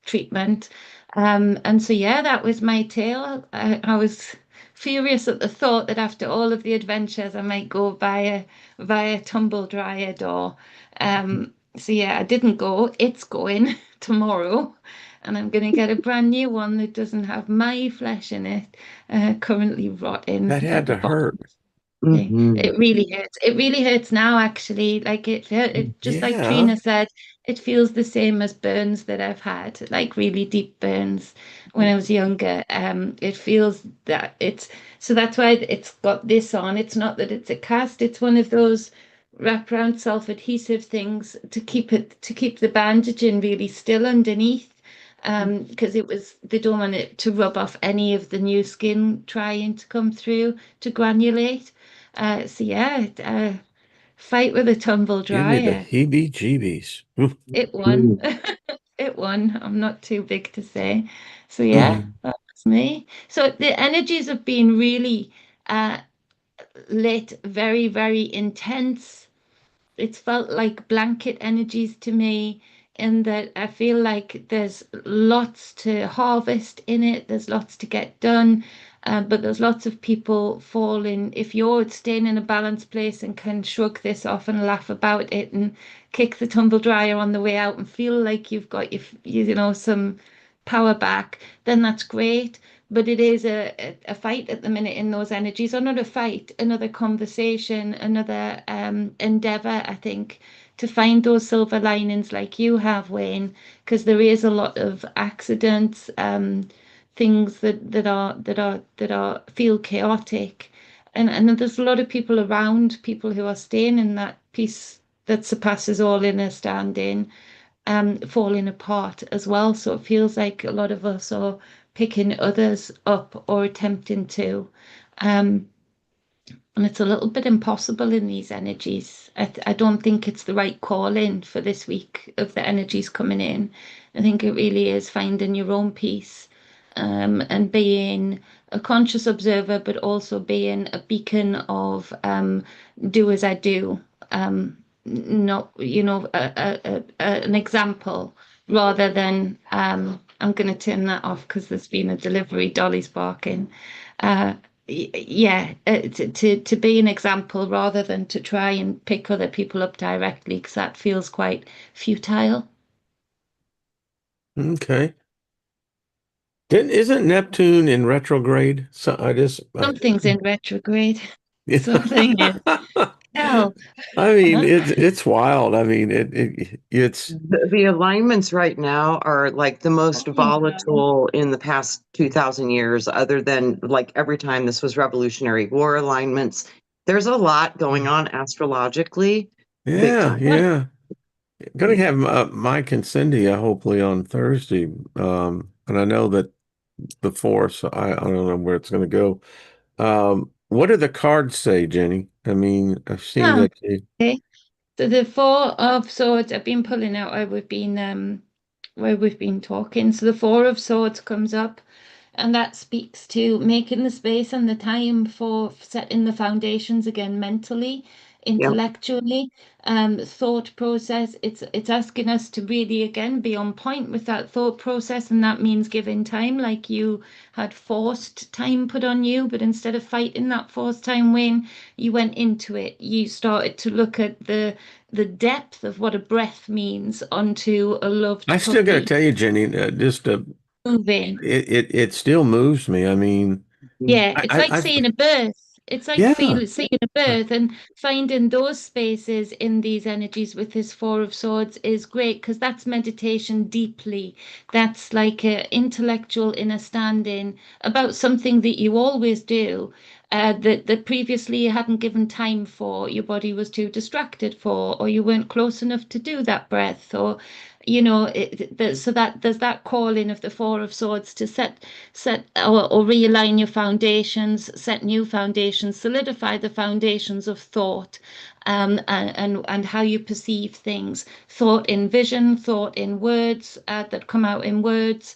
treatment. And so yeah, that was my tale. I was furious at the thought that after all of the adventures, I might go via tumble dryer door. So yeah, I didn't go. It's going tomorrow, and I'm going to get a brand new one that doesn't have my flesh in it, currently That rotting had at the to bottom. hurt. Okay. Mhm. It really hurts. It really hurts now, actually. Like just like Yeah. Trina said, it feels the same as burns that I've had, like really deep burns when I was younger. It feels that it's so that's why it's got this on. It's not that it's a cast, it's one of those wraparound self-adhesive things to keep the bandaging really still underneath. Because they don't want it to rub off any of the new skin trying to come through to granulate. So yeah, fight with a tumble Give me the dryer. heebie-jeebies. It won. Mhm. It won. I'm not too big to say. So yeah, that was me. So the energies have been really uh lit, very, very intense. It's felt like blanket energies to me, in that I feel like there's lots to harvest in it, there's lots to get done, but there's lots of people falling. If you're staying in a balanced place and can shrug this off and laugh about it and kick the tumble dryer on the way out and feel like you've got some power back, then that's great. But it is a fight at the minute in those energies, or not a fight, another conversation, another endeavor, I think, to find those silver linings like you have, Wayne, because there is a lot of accidents, things that are feel chaotic. And there's a lot of people around, people who are staying in that peace that surpasses all understanding, falling apart as well. So it feels like a lot of us are picking others up or attempting to. Um, and it's a little bit impossible in these energies. I don't think it's the right call in for this week of the energies coming in. I think it really is finding your own peace, and being a conscious observer, but also being a beacon of do as I do, not, an example rather than, I'm going to turn that off because there's been a delivery, Dolly's barking. Uh, yeah, to be an example rather than to try and pick other people up directly, because that feels quite futile. Okay. Isn't Neptune in retrograde? So Something's in retrograde. Something is. yeah. Hell. I mean, Huh? it's wild. I mean, it's The alignments right now are like the most volatile in the past 2000 years, other than like every time this was Revolutionary War alignments. There's a lot going on astrologically. big Yeah, time. What? yeah. Going to have Mike and Cindy hopefully on Thursday. And I know that the Force, I don't know where it's going to go. What do the cards say, Jenny? I mean, I've seen Oh, that you, okay. So the Four of Swords I've been pulling out where we've been talking. So the Four of Swords comes up, and that speaks to making the space and the time for setting the foundations again mentally, Yeah. intellectually, thought process. It's asking us to really again be on point with that thought process, and that means giving time, like you had forced time put on you, but instead of fighting that forced time, when you went into it, you started to look at the depth of what a breath means onto a I loved still got to puppy tell you, Jenny, just moving. it still moves me. I mean, Mhm. Yeah, it's like I've seeing a birth. It's like yeah. seeing a birth, and finding those spaces in these energies with this Four of Swords is great because that's meditation deeply. That's like a intellectual understanding about something that you always do, that previously you hadn't given time for, your body was too distracted for, or you weren't close enough to do that breath, or so that there's that calling of the Four of Swords to set or realign your foundations, set new foundations, solidify the foundations of thought, and how you perceive things. Thought in vision, thought in words that come out in words,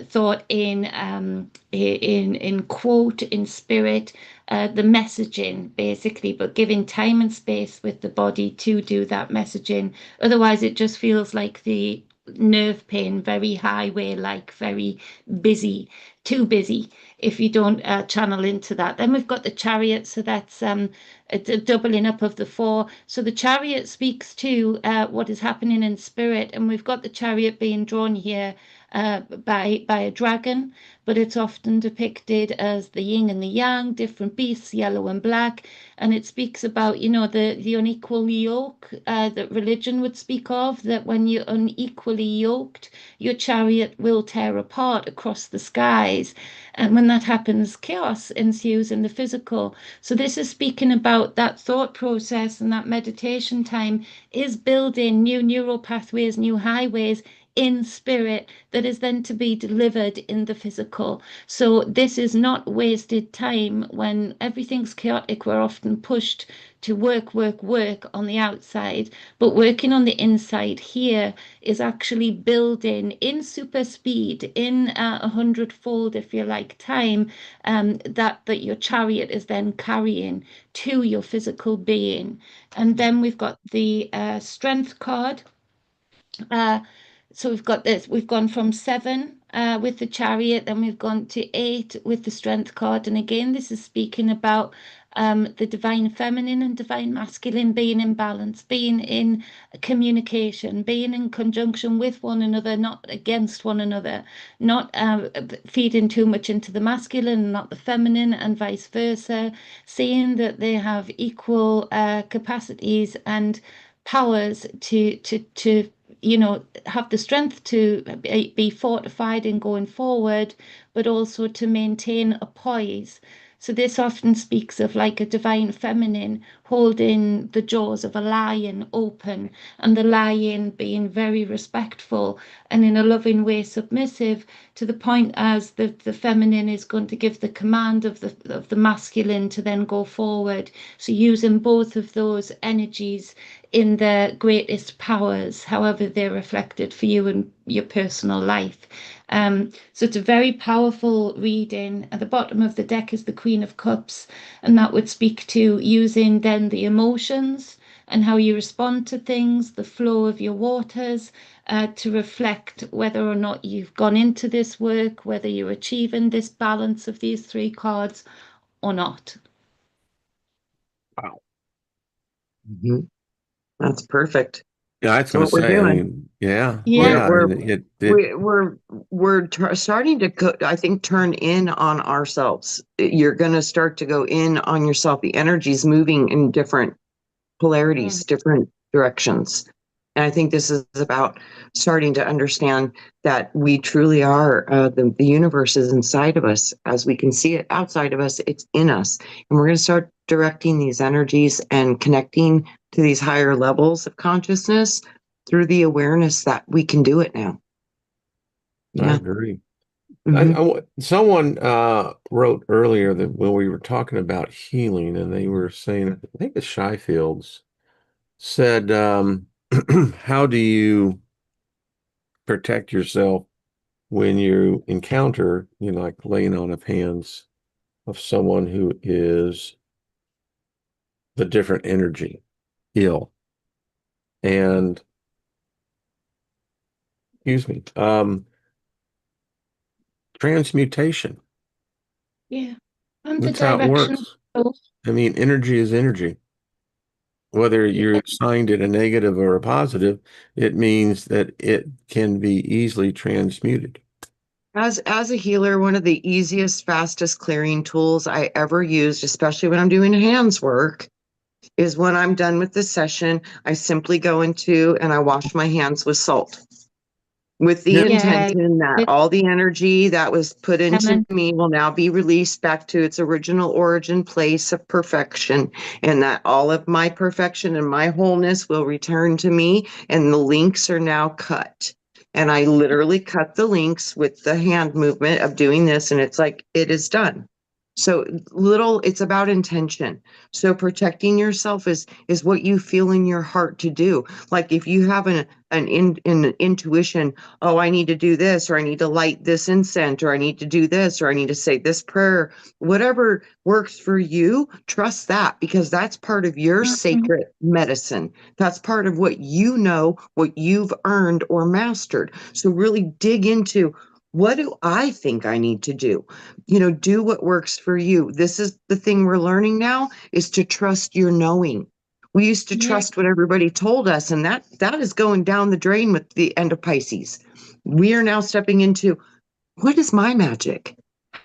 thought in quote, in spirit, the messaging basically, but giving time and space with the body to do that messaging. Otherwise, it just feels like the nerve pain, very highway, like very busy, too busy if you don't channel into that. Then we've got the chariot, so that's a doubling up of the four. So the chariot speaks to what is happening in spirit, and we've got the chariot being drawn here by a dragon, but it's often depicted as the yin and the yang, different beasts, yellow and black, and it speaks about, the unequal yoke that religion would speak of, that when you're unequally yoked, your chariot will tear apart across the skies. And when that happens, chaos ensues in the physical. So this is speaking about that thought process, and that meditation time is building new neural pathways, new highways in spirit that is then to be delivered in the physical. So this is not wasted time. When everything's chaotic, we're often pushed to work, work, work on the outside, but working on the inside here is actually building in super speed, in 100-fold, if you like, time, that your chariot is then carrying to your physical being. And then we've got the strength card. Uh, so we've got this, we've gone from seven with the chariot, then we've gone to eight with the strength card. And again, this is speaking about the divine feminine and divine masculine being in balance, being in communication, being in conjunction with one another, not against one another, not feeding too much into the masculine, not the feminine, and vice versa, seeing that they have equal capacities and powers to have the strength to be fortified in going forward, but also to maintain a poise. So this often speaks of like a divine feminine holding the jaws of a lion open, and the lion being very respectful and in a loving way submissive, to the point as the feminine is going to give the command of the masculine to then go forward. So using both of those energies in their greatest powers, however they're reflected for you in your personal life. So it's a very powerful reading. At the bottom of the deck is the Queen of Cups, and that would speak to using then the emotions and how you respond to things, the flow of your waters, to reflect whether or not you've gone into this work, whether you're achieving this balance of these three cards or not. Wow. Mhm. That's perfect. Yeah, I was That's going what to we're say, I doing. mean, yeah, Yeah. We're yeah, I we're mean, we're starting to go, I think, turn in on ourselves. You're going to start to go in on yourself. The energy's moving in different Mm. polarities, different directions. And I think this is about starting to understand that we truly are, the universe is inside of us. As we can see it outside of us, it's in us. And we're going to start directing these energies and connecting to these higher levels of consciousness through the awareness that we can do it now. I Yeah. agree. Hmm. Someone wrote earlier that when we were talking about healing, and they were saying, I think it's Fields said, how do you protect yourself when you encounter, like laying on of hands of someone who is the different energy, ill, and excuse me, transmutation. Yeah. And the That's how it direction of works. flow. I mean, energy is energy. Whether you're Yeah. assigned it a negative or a positive, it means that it can be easily transmuted. As a healer, one of the easiest, fastest clearing tools I ever used, especially when I'm doing hands work, is when I'm done with the session, I simply go into and I wash my hands with salt, with the Yeah. Yeah. intention that With all the energy that was put into lemon. me will now be released back to its original origin place of perfection, and that all of my perfection and my wholeness will return to me, and the links are now cut. And I literally cut the links with the hand movement of doing this, and it's like it is done. So it's about intention. So protecting yourself is what you feel in your heart to do. Like if you have an intuition, oh, I need to do this, or I need to light this incense, or I need to do this, or I need to say this prayer, whatever works for you, trust that, because that's part of your Mhm. sacred medicine. That's part of what you know, what you've earned or mastered. So really dig into, what do I think I need to do? Do what works for you. This is the thing we're learning now, is to trust your knowing. We used to Yeah. trust what everybody told us, and that is going down the drain with the end of Pisces. We are now stepping into, what is my magic?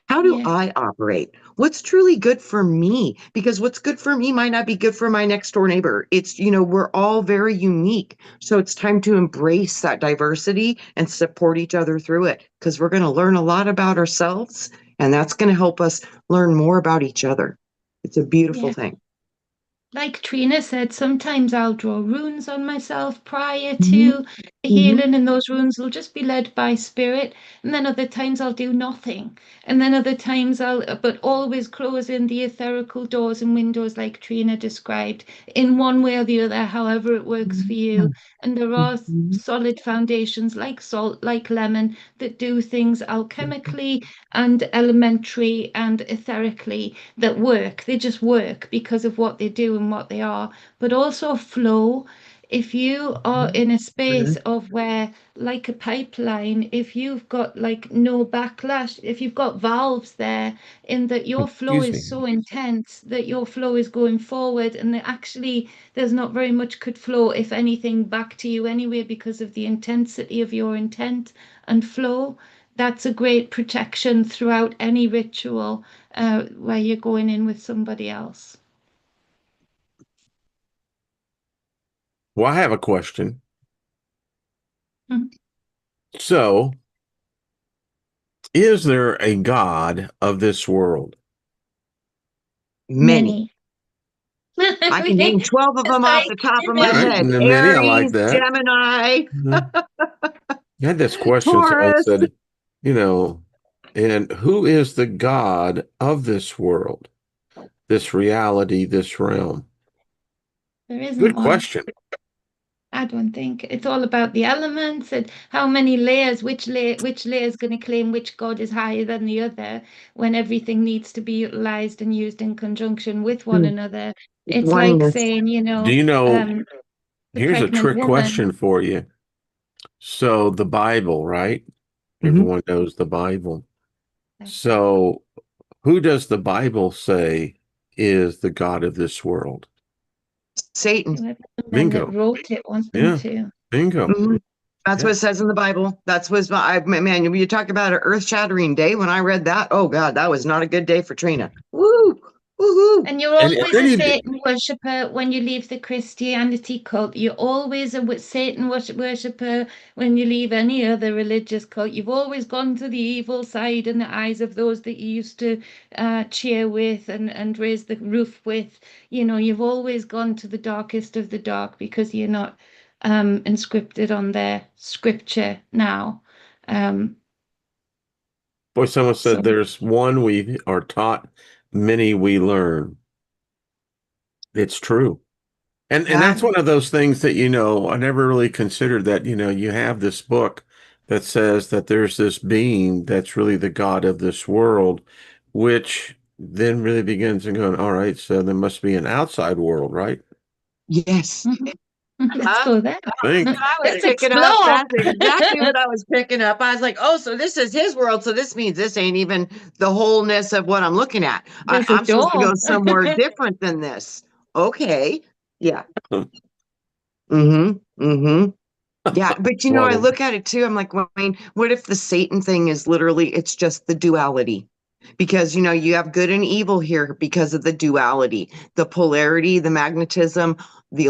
How do Yeah. I operate? What's truly good for me? Because what's good for me might not be good for my next door neighbor. We're all very unique. So it's time to embrace that diversity and support each other through it, because we're going to learn a lot about ourselves, and that's going to help us learn more about each other. It's a beautiful Yeah. thing. Like Trina said, sometimes I'll draw runes on myself prior Mhm, to the mhm, healing, and those runes will just be led by spirit. And then other times I'll do nothing. And then other times but always closing the etherical doors and windows, like Trina described, in one way or the other, however it works for you. mhm, And there are mhm, solid foundations like salt, like lemon, that do things alchemically and elementary and etherically that work. They just work because of what they do and what they are, but also flow. If you are in a space mhm, of where, like a pipeline, if you've got like no backlash, if you've got valves there, in that your flow Excuse is me. so intense that your flow is going forward, and that actually there's not very much could flow, if anything, back to you anyway, because of the intensity of your intent and flow. That's a great protection throughout any ritual where you're going in with somebody else. Well, I have a question. Mhm. So, is there a God of this world? Many. Many. I can name 12 of It's them off like, the top of All my right, head. and the many, I like Aries, that. Gemini, Mhm. I had this question. Someone Taurus. said, you know, and who is the God of this world, this reality, this realm? there isn't Good one. question. I don't think it's all about the elements and how many layers, which layer is going to claim which god is higher than the other, when everything needs to be utilized and used in conjunction with one Hmm, another. it's It's like oneness. saying, Do you know? the Here's a pregnant trick woman. question for you. So, the Bible, right? Mhm. Everyone knows the Bible. So, who does the Bible say is the God of this world? Satan. Whoever the men that Bingo. wrote it want them Yeah, to. bingo. Mhm. That's Yeah. what it says in the Bible. That's what's man. You talk about an earth-shattering day. When I read that, oh God, that was not a good day for Trina. Woo! Woohoo! And you're And always then a he, Satan worshipper when you leave the Christianity cult. You're always a Satan worshipper when you leave any other religious cult. You've always gone to the evil side in the eyes of those that you used to cheer with and raise the roof with. You know, you've always gone to the darkest of the dark because you're not inscripted on their scripture now. Um, boy, someone so said there's one we are taught, many we learn. It's true. And Yeah. that's one of those things that, I never really considered that, you have this book that says that there's this being that's really the God of this world, which then really begins and going, all right, so there must be an outside world, right? Yes. mhm. Let's Huh? go there. Think. I was Let's picking up. explore. That's exactly what I was picking up. I was like, oh, so this is his world. So this means this ain't even the wholeness of what I'm looking at. There's a I'm supposed to door. go somewhere different than this. Okay. Yeah. Mm-hmm. Mm-hmm. Yeah. But I Well, look at it too. I'm like, Wayne, what if the Satan thing is literally, it's just the duality? Because you have good and evil here because of the duality, the polarity, the magnetism, the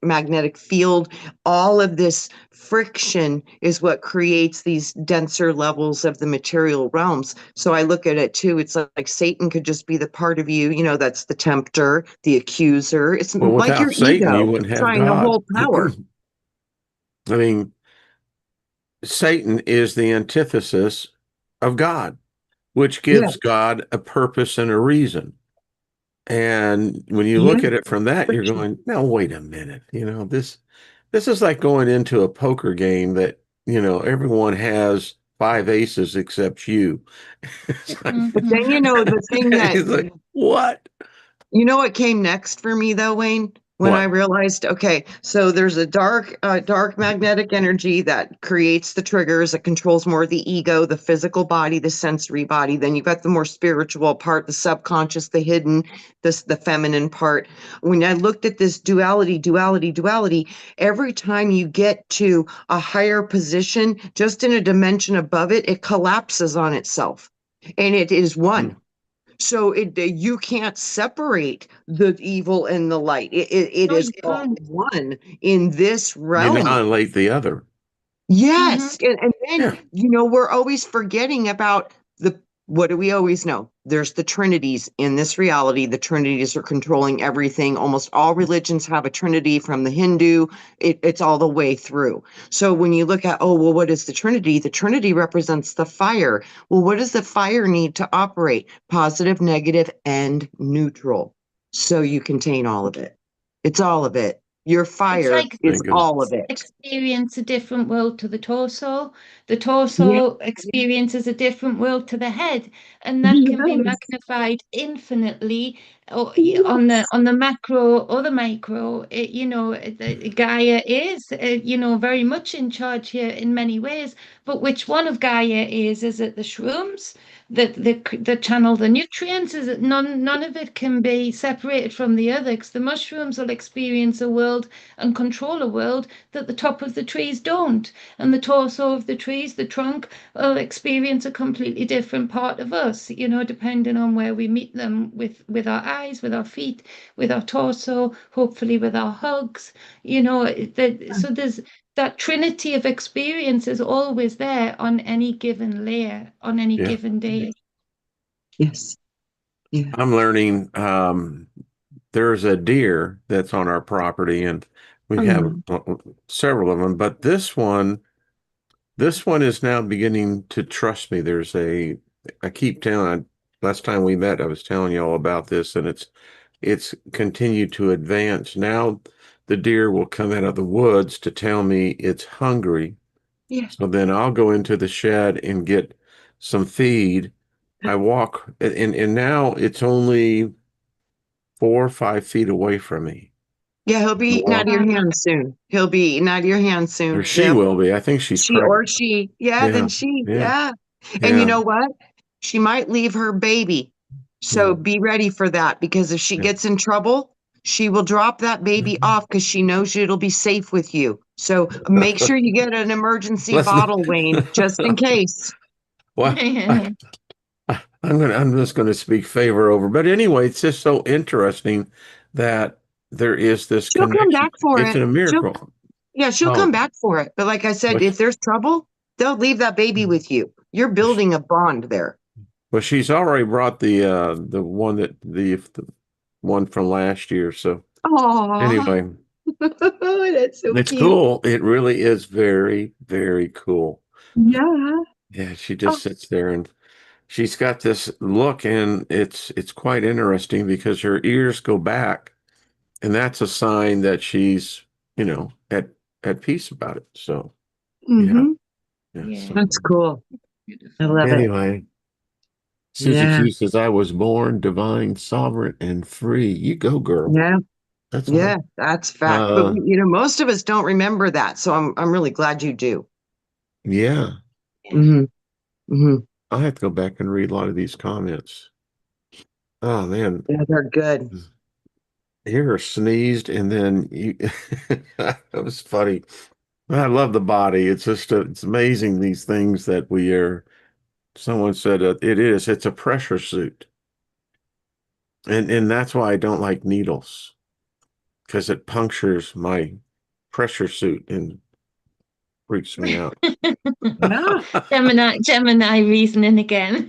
magnetic field. All of this friction is what creates these denser levels of the material realms. So I look at it too, it's like Satan could just be the part of you, that's the tempter, the accuser. It's like without your Satan, you ego wouldn't have trying to God. hold power. I mean, Satan is the antithesis of God, which Yeah. gives God a purpose and a reason. And when you Yeah. look at it from that, you're Friction. going, now wait a minute. This is like going into a poker game that, everyone has five aces except you. It's like, But then, Mhm. the thing that he's like, what? What came next for me though, Wayne? When I What? realized, okay, so there's a dark magnetic energy that creates the triggers, that controls more of the ego, the physical body, the sensory body. Then you've got the more spiritual part, the subconscious, the hidden, the feminine part. When I looked at this duality, every time you get to a higher position, just in a dimension above it, it collapses on itself. And it is Hmm. one. So you can't separate the evil and the light. It No, is you all can't. one in this You realm. annihilate the other. Yes. Mhm. And then, Yeah. we're always forgetting about what do we always know? There's the Trinities in this reality. The Trinities are controlling everything. Almost all religions have a Trinity from the Hindu. It's all the way through. So when you look at, oh, well, what is the Trinity? The Trinity represents the fire. Well, what does the fire need to operate? Positive, negative, and neutral. So you contain all of it. It's all of it. Your It's fire like is Thank you. all of it. experience a different world to the torso. The Yeah. torso experiences a different world to the head, and that can be Yes. magnified infinitely Yes. on the macro or the micro. Gaia is very much in charge here in many ways. But which one of Gaia is? Is it the shrooms that channel the nutrients? Is it none of it can be separated from the other? Because the mushrooms will experience a world and control a world that the top of the trees don't. And the torso of the trees, the trunk, will experience a completely different part of us, depending on where we meet them with our eyes, with our feet, with our torso, hopefully with our hugs, so there's that trinity of experience is always there on any given layer, on any Yeah. given day. Yes. Yeah. I'm learning there's a deer that's on our property and we have Um, several of them, but this one is now beginning to trust me. I keep telling, last time we met, I was telling you all about this and it's continued to advance. Now the deer will come out of the woods to tell me it's hungry. yeah. So then I'll go into the shed and get some feed. I walk and now it's only 4 or 5 feet away from me. Yeah, he'll be eating out of your Walk. hand soon. He'll be eating out of your hand Or soon. she Yep. will be. I think she's pregnant. Yeah, then Yeah, she, yeah, yeah. And you yeah, know what? She might leave her baby. So yeah. be ready for that because if she Yeah. gets in trouble, she will drop that baby off because she knows it'll be safe with you. So make sure you get an emergency Let's bottle, Wayne, just in case. well, I, I'm just gonna speak favor over. But anyway, it's just so interesting that there is this She'll come connection. back for It's it. a She'll, miracle. yeah, she'll come Oh, back for it. But like I said, but if there's trouble, they'll leave that baby with you. You're building a bond there. but she's already brought the one the one from last year. So Oh, anyway, that's so it's cute. cool. It really is very, very cool. Yeah. Yeah, she Oh, just sits there and she's got this look, and it's quite interesting because her ears go back, and that's a sign that she's, at peace about it. So yeah, mm-hmm. yeah. Yeah, So That's cool. I beautiful. love it. anyway, Susie Yeah. Q says, I was born divine, sovereign, and free. You go, girl. Yeah. That's Yeah. all. That's fact. But Uh most of us don't remember that. So I'm really glad you do. yeah. Yeah. Mm-hmm. Mm-hmm. I have to go back and read a lot of these comments. Oh man. Yeah, they're good. Here sneezed and then you that was funny. I love the body. It's just it's amazing these things that we are. Someone said it's a pressure suit. And that's why I don't like needles because it punctures my pressure suit and freaks me out. Yeah. Gemini reasoning again.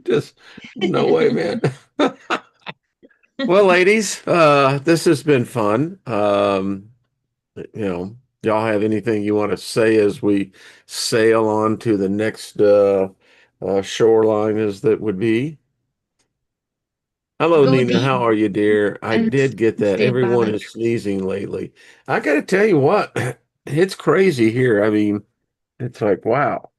Just no way, man. Well, ladies, this has been fun. Y'all have anything you want to say as we sail on to the next shoreline as that would be? Hello, Go Nina. deep How are you, dear? I and did get that. stay Everyone balanced. is sneezing lately. I got to tell you what, it's crazy here. I mean, it's like, wow.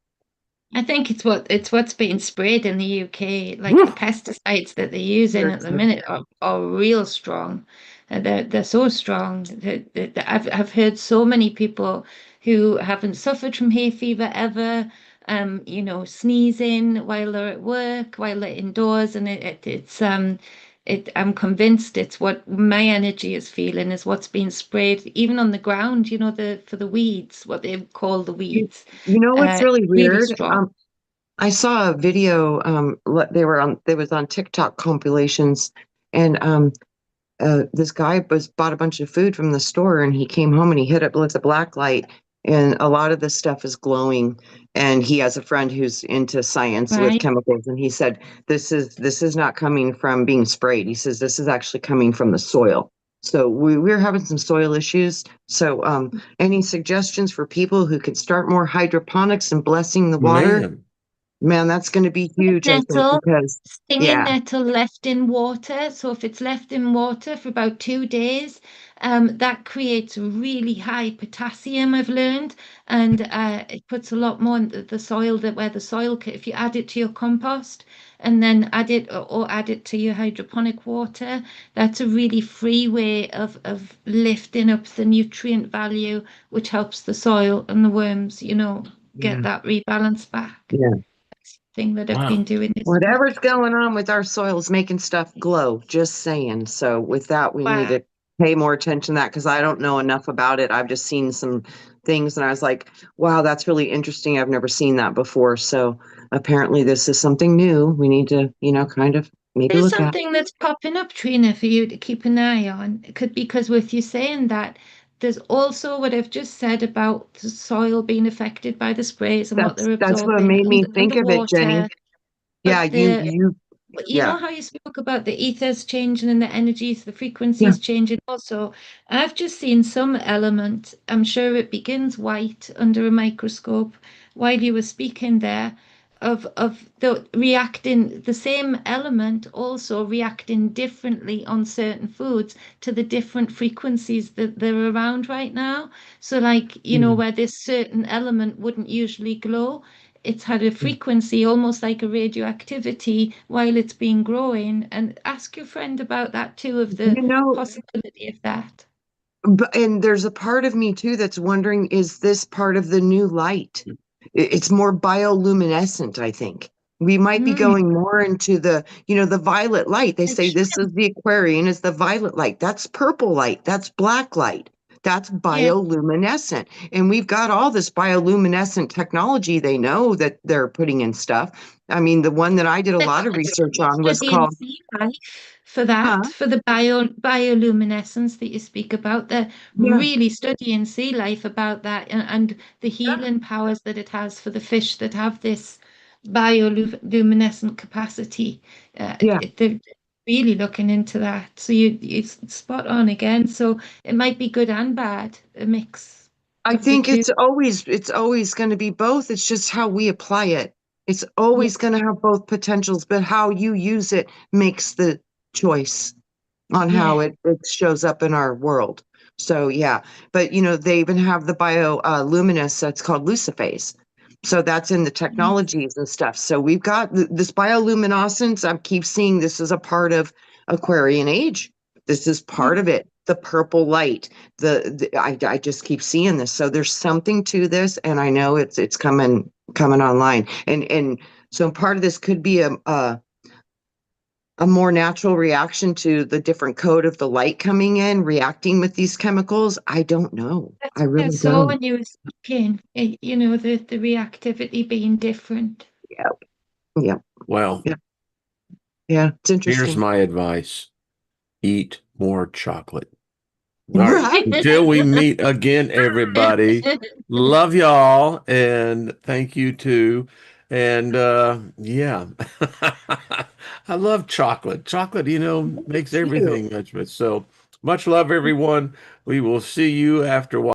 I think it's what's being sprayed in the UK. Like the Whew. pesticides that they're using at the minute are real strong. They're so strong that I've heard so many people who haven't suffered from hay fever ever, sneezing while they're at work, while they're indoors, and I'm convinced it's what my energy is feeling is what's being sprayed even on the ground, for the weeds, what they call the You, weeds. you know what's really Really weird? strong. I saw a video, they was on TikTok compilations, and this guy bought a bunch of food from the store, and he came home and he hit it with a black light, and a lot of this stuff is glowing. And he has a friend who's into science with Right. chemicals, and he said this is not coming from being sprayed. He says this is actually coming from the soil. So we're having some soil issues. So any suggestions for people who can start more hydroponics and blessing the water? Man, Man, that's going to be huge, I think, Nettle, because stinging yeah, nettle left in water. So if it's left in water for about 2 days, that creates really high potassium, I've learned, and it puts a lot more in the soil that where the soil, if you add it to your compost and then add it or add it to your hydroponic water, that's a really free way of lifting up the nutrient value, which helps the soil and the worms, get yeah, that rebalance back yeah. thing that I've been wow. doing this week. Whatever's going on with our soils making stuff glow, just saying. So with that, we need Wow. to pay more attention to that because I don't know enough about it. I've just seen some things and I was like, wow, that's really interesting. I've never seen that before. So apparently this is something new. We need to, kind of maybe There's look at. something that's popping up, Trina, for you to keep an eye on. It could because with you saying that, there's also what I've just said about the soil being affected by the sprays and what That's they're that's what absorbing made me and think the of it, Jenny. water. Yeah, But you yeah, know how you spoke about the ethers changing and the energies, the yeah. frequencies changing also. I've just seen some element, I'm sure it begins white under a microscope while you were speaking there, of the reacting the same element also reacting differently on certain foods to the different frequencies that they're around right now. So like, Mm, where this certain element wouldn't usually glow, it's had a frequency almost like a radioactivity while it's been growing. And ask your friend about that too, of the You know, possibility of that. and there's a part of me too that's wondering, is this part of the new light? It's more bioluminescent, I think. We might be Mm, going more into the violet light. They like say this shine. is the Aquarian, is the violet light. That's purple light. That's black light. That's Yeah. bioluminescent. And we've got all this bioluminescent technology they know that they're putting in stuff. I mean, the one that I did a They're lot of research on was studying called, sea life for that, huh? for the bioluminescence that you speak about. They're Yeah, really studying sea life about that and the healing powers that it has for the fish that have this bioluminescent capacity. yeah. They're really looking into that. So it's spot on again. So it might be good and bad, a mix I of the think two. it's always going to be both. It's just how we apply it. It's Yeah, always going to have both potentials, but how you use it makes the choice on how yeah. it shows up in our world. So yeah, but they even have the bioluminescence that's called luciphase. So that's in the Yes. technologies and stuff. So we've got this bioluminescence. I keep seeing this is a part of Aquarian age. This is Yeah. part of it. The purple light. I just keep seeing this. So there's something to this, and I know it's coming online. And so part of this could be a more natural reaction to the different code of the light coming in, reacting with these chemicals? I don't know. That's I what I really saw don't. when you were speaking, the reactivity being different. Yeah, yeah, Well, yeah, yeah. It's here's interesting. my advice. Eat more chocolate. All right. Right. Until we meet again, everybody. Love y'all and thank you too. And yeah. I love chocolate. Chocolate, makes You. everything much better. So much love, everyone. We will see you after a while.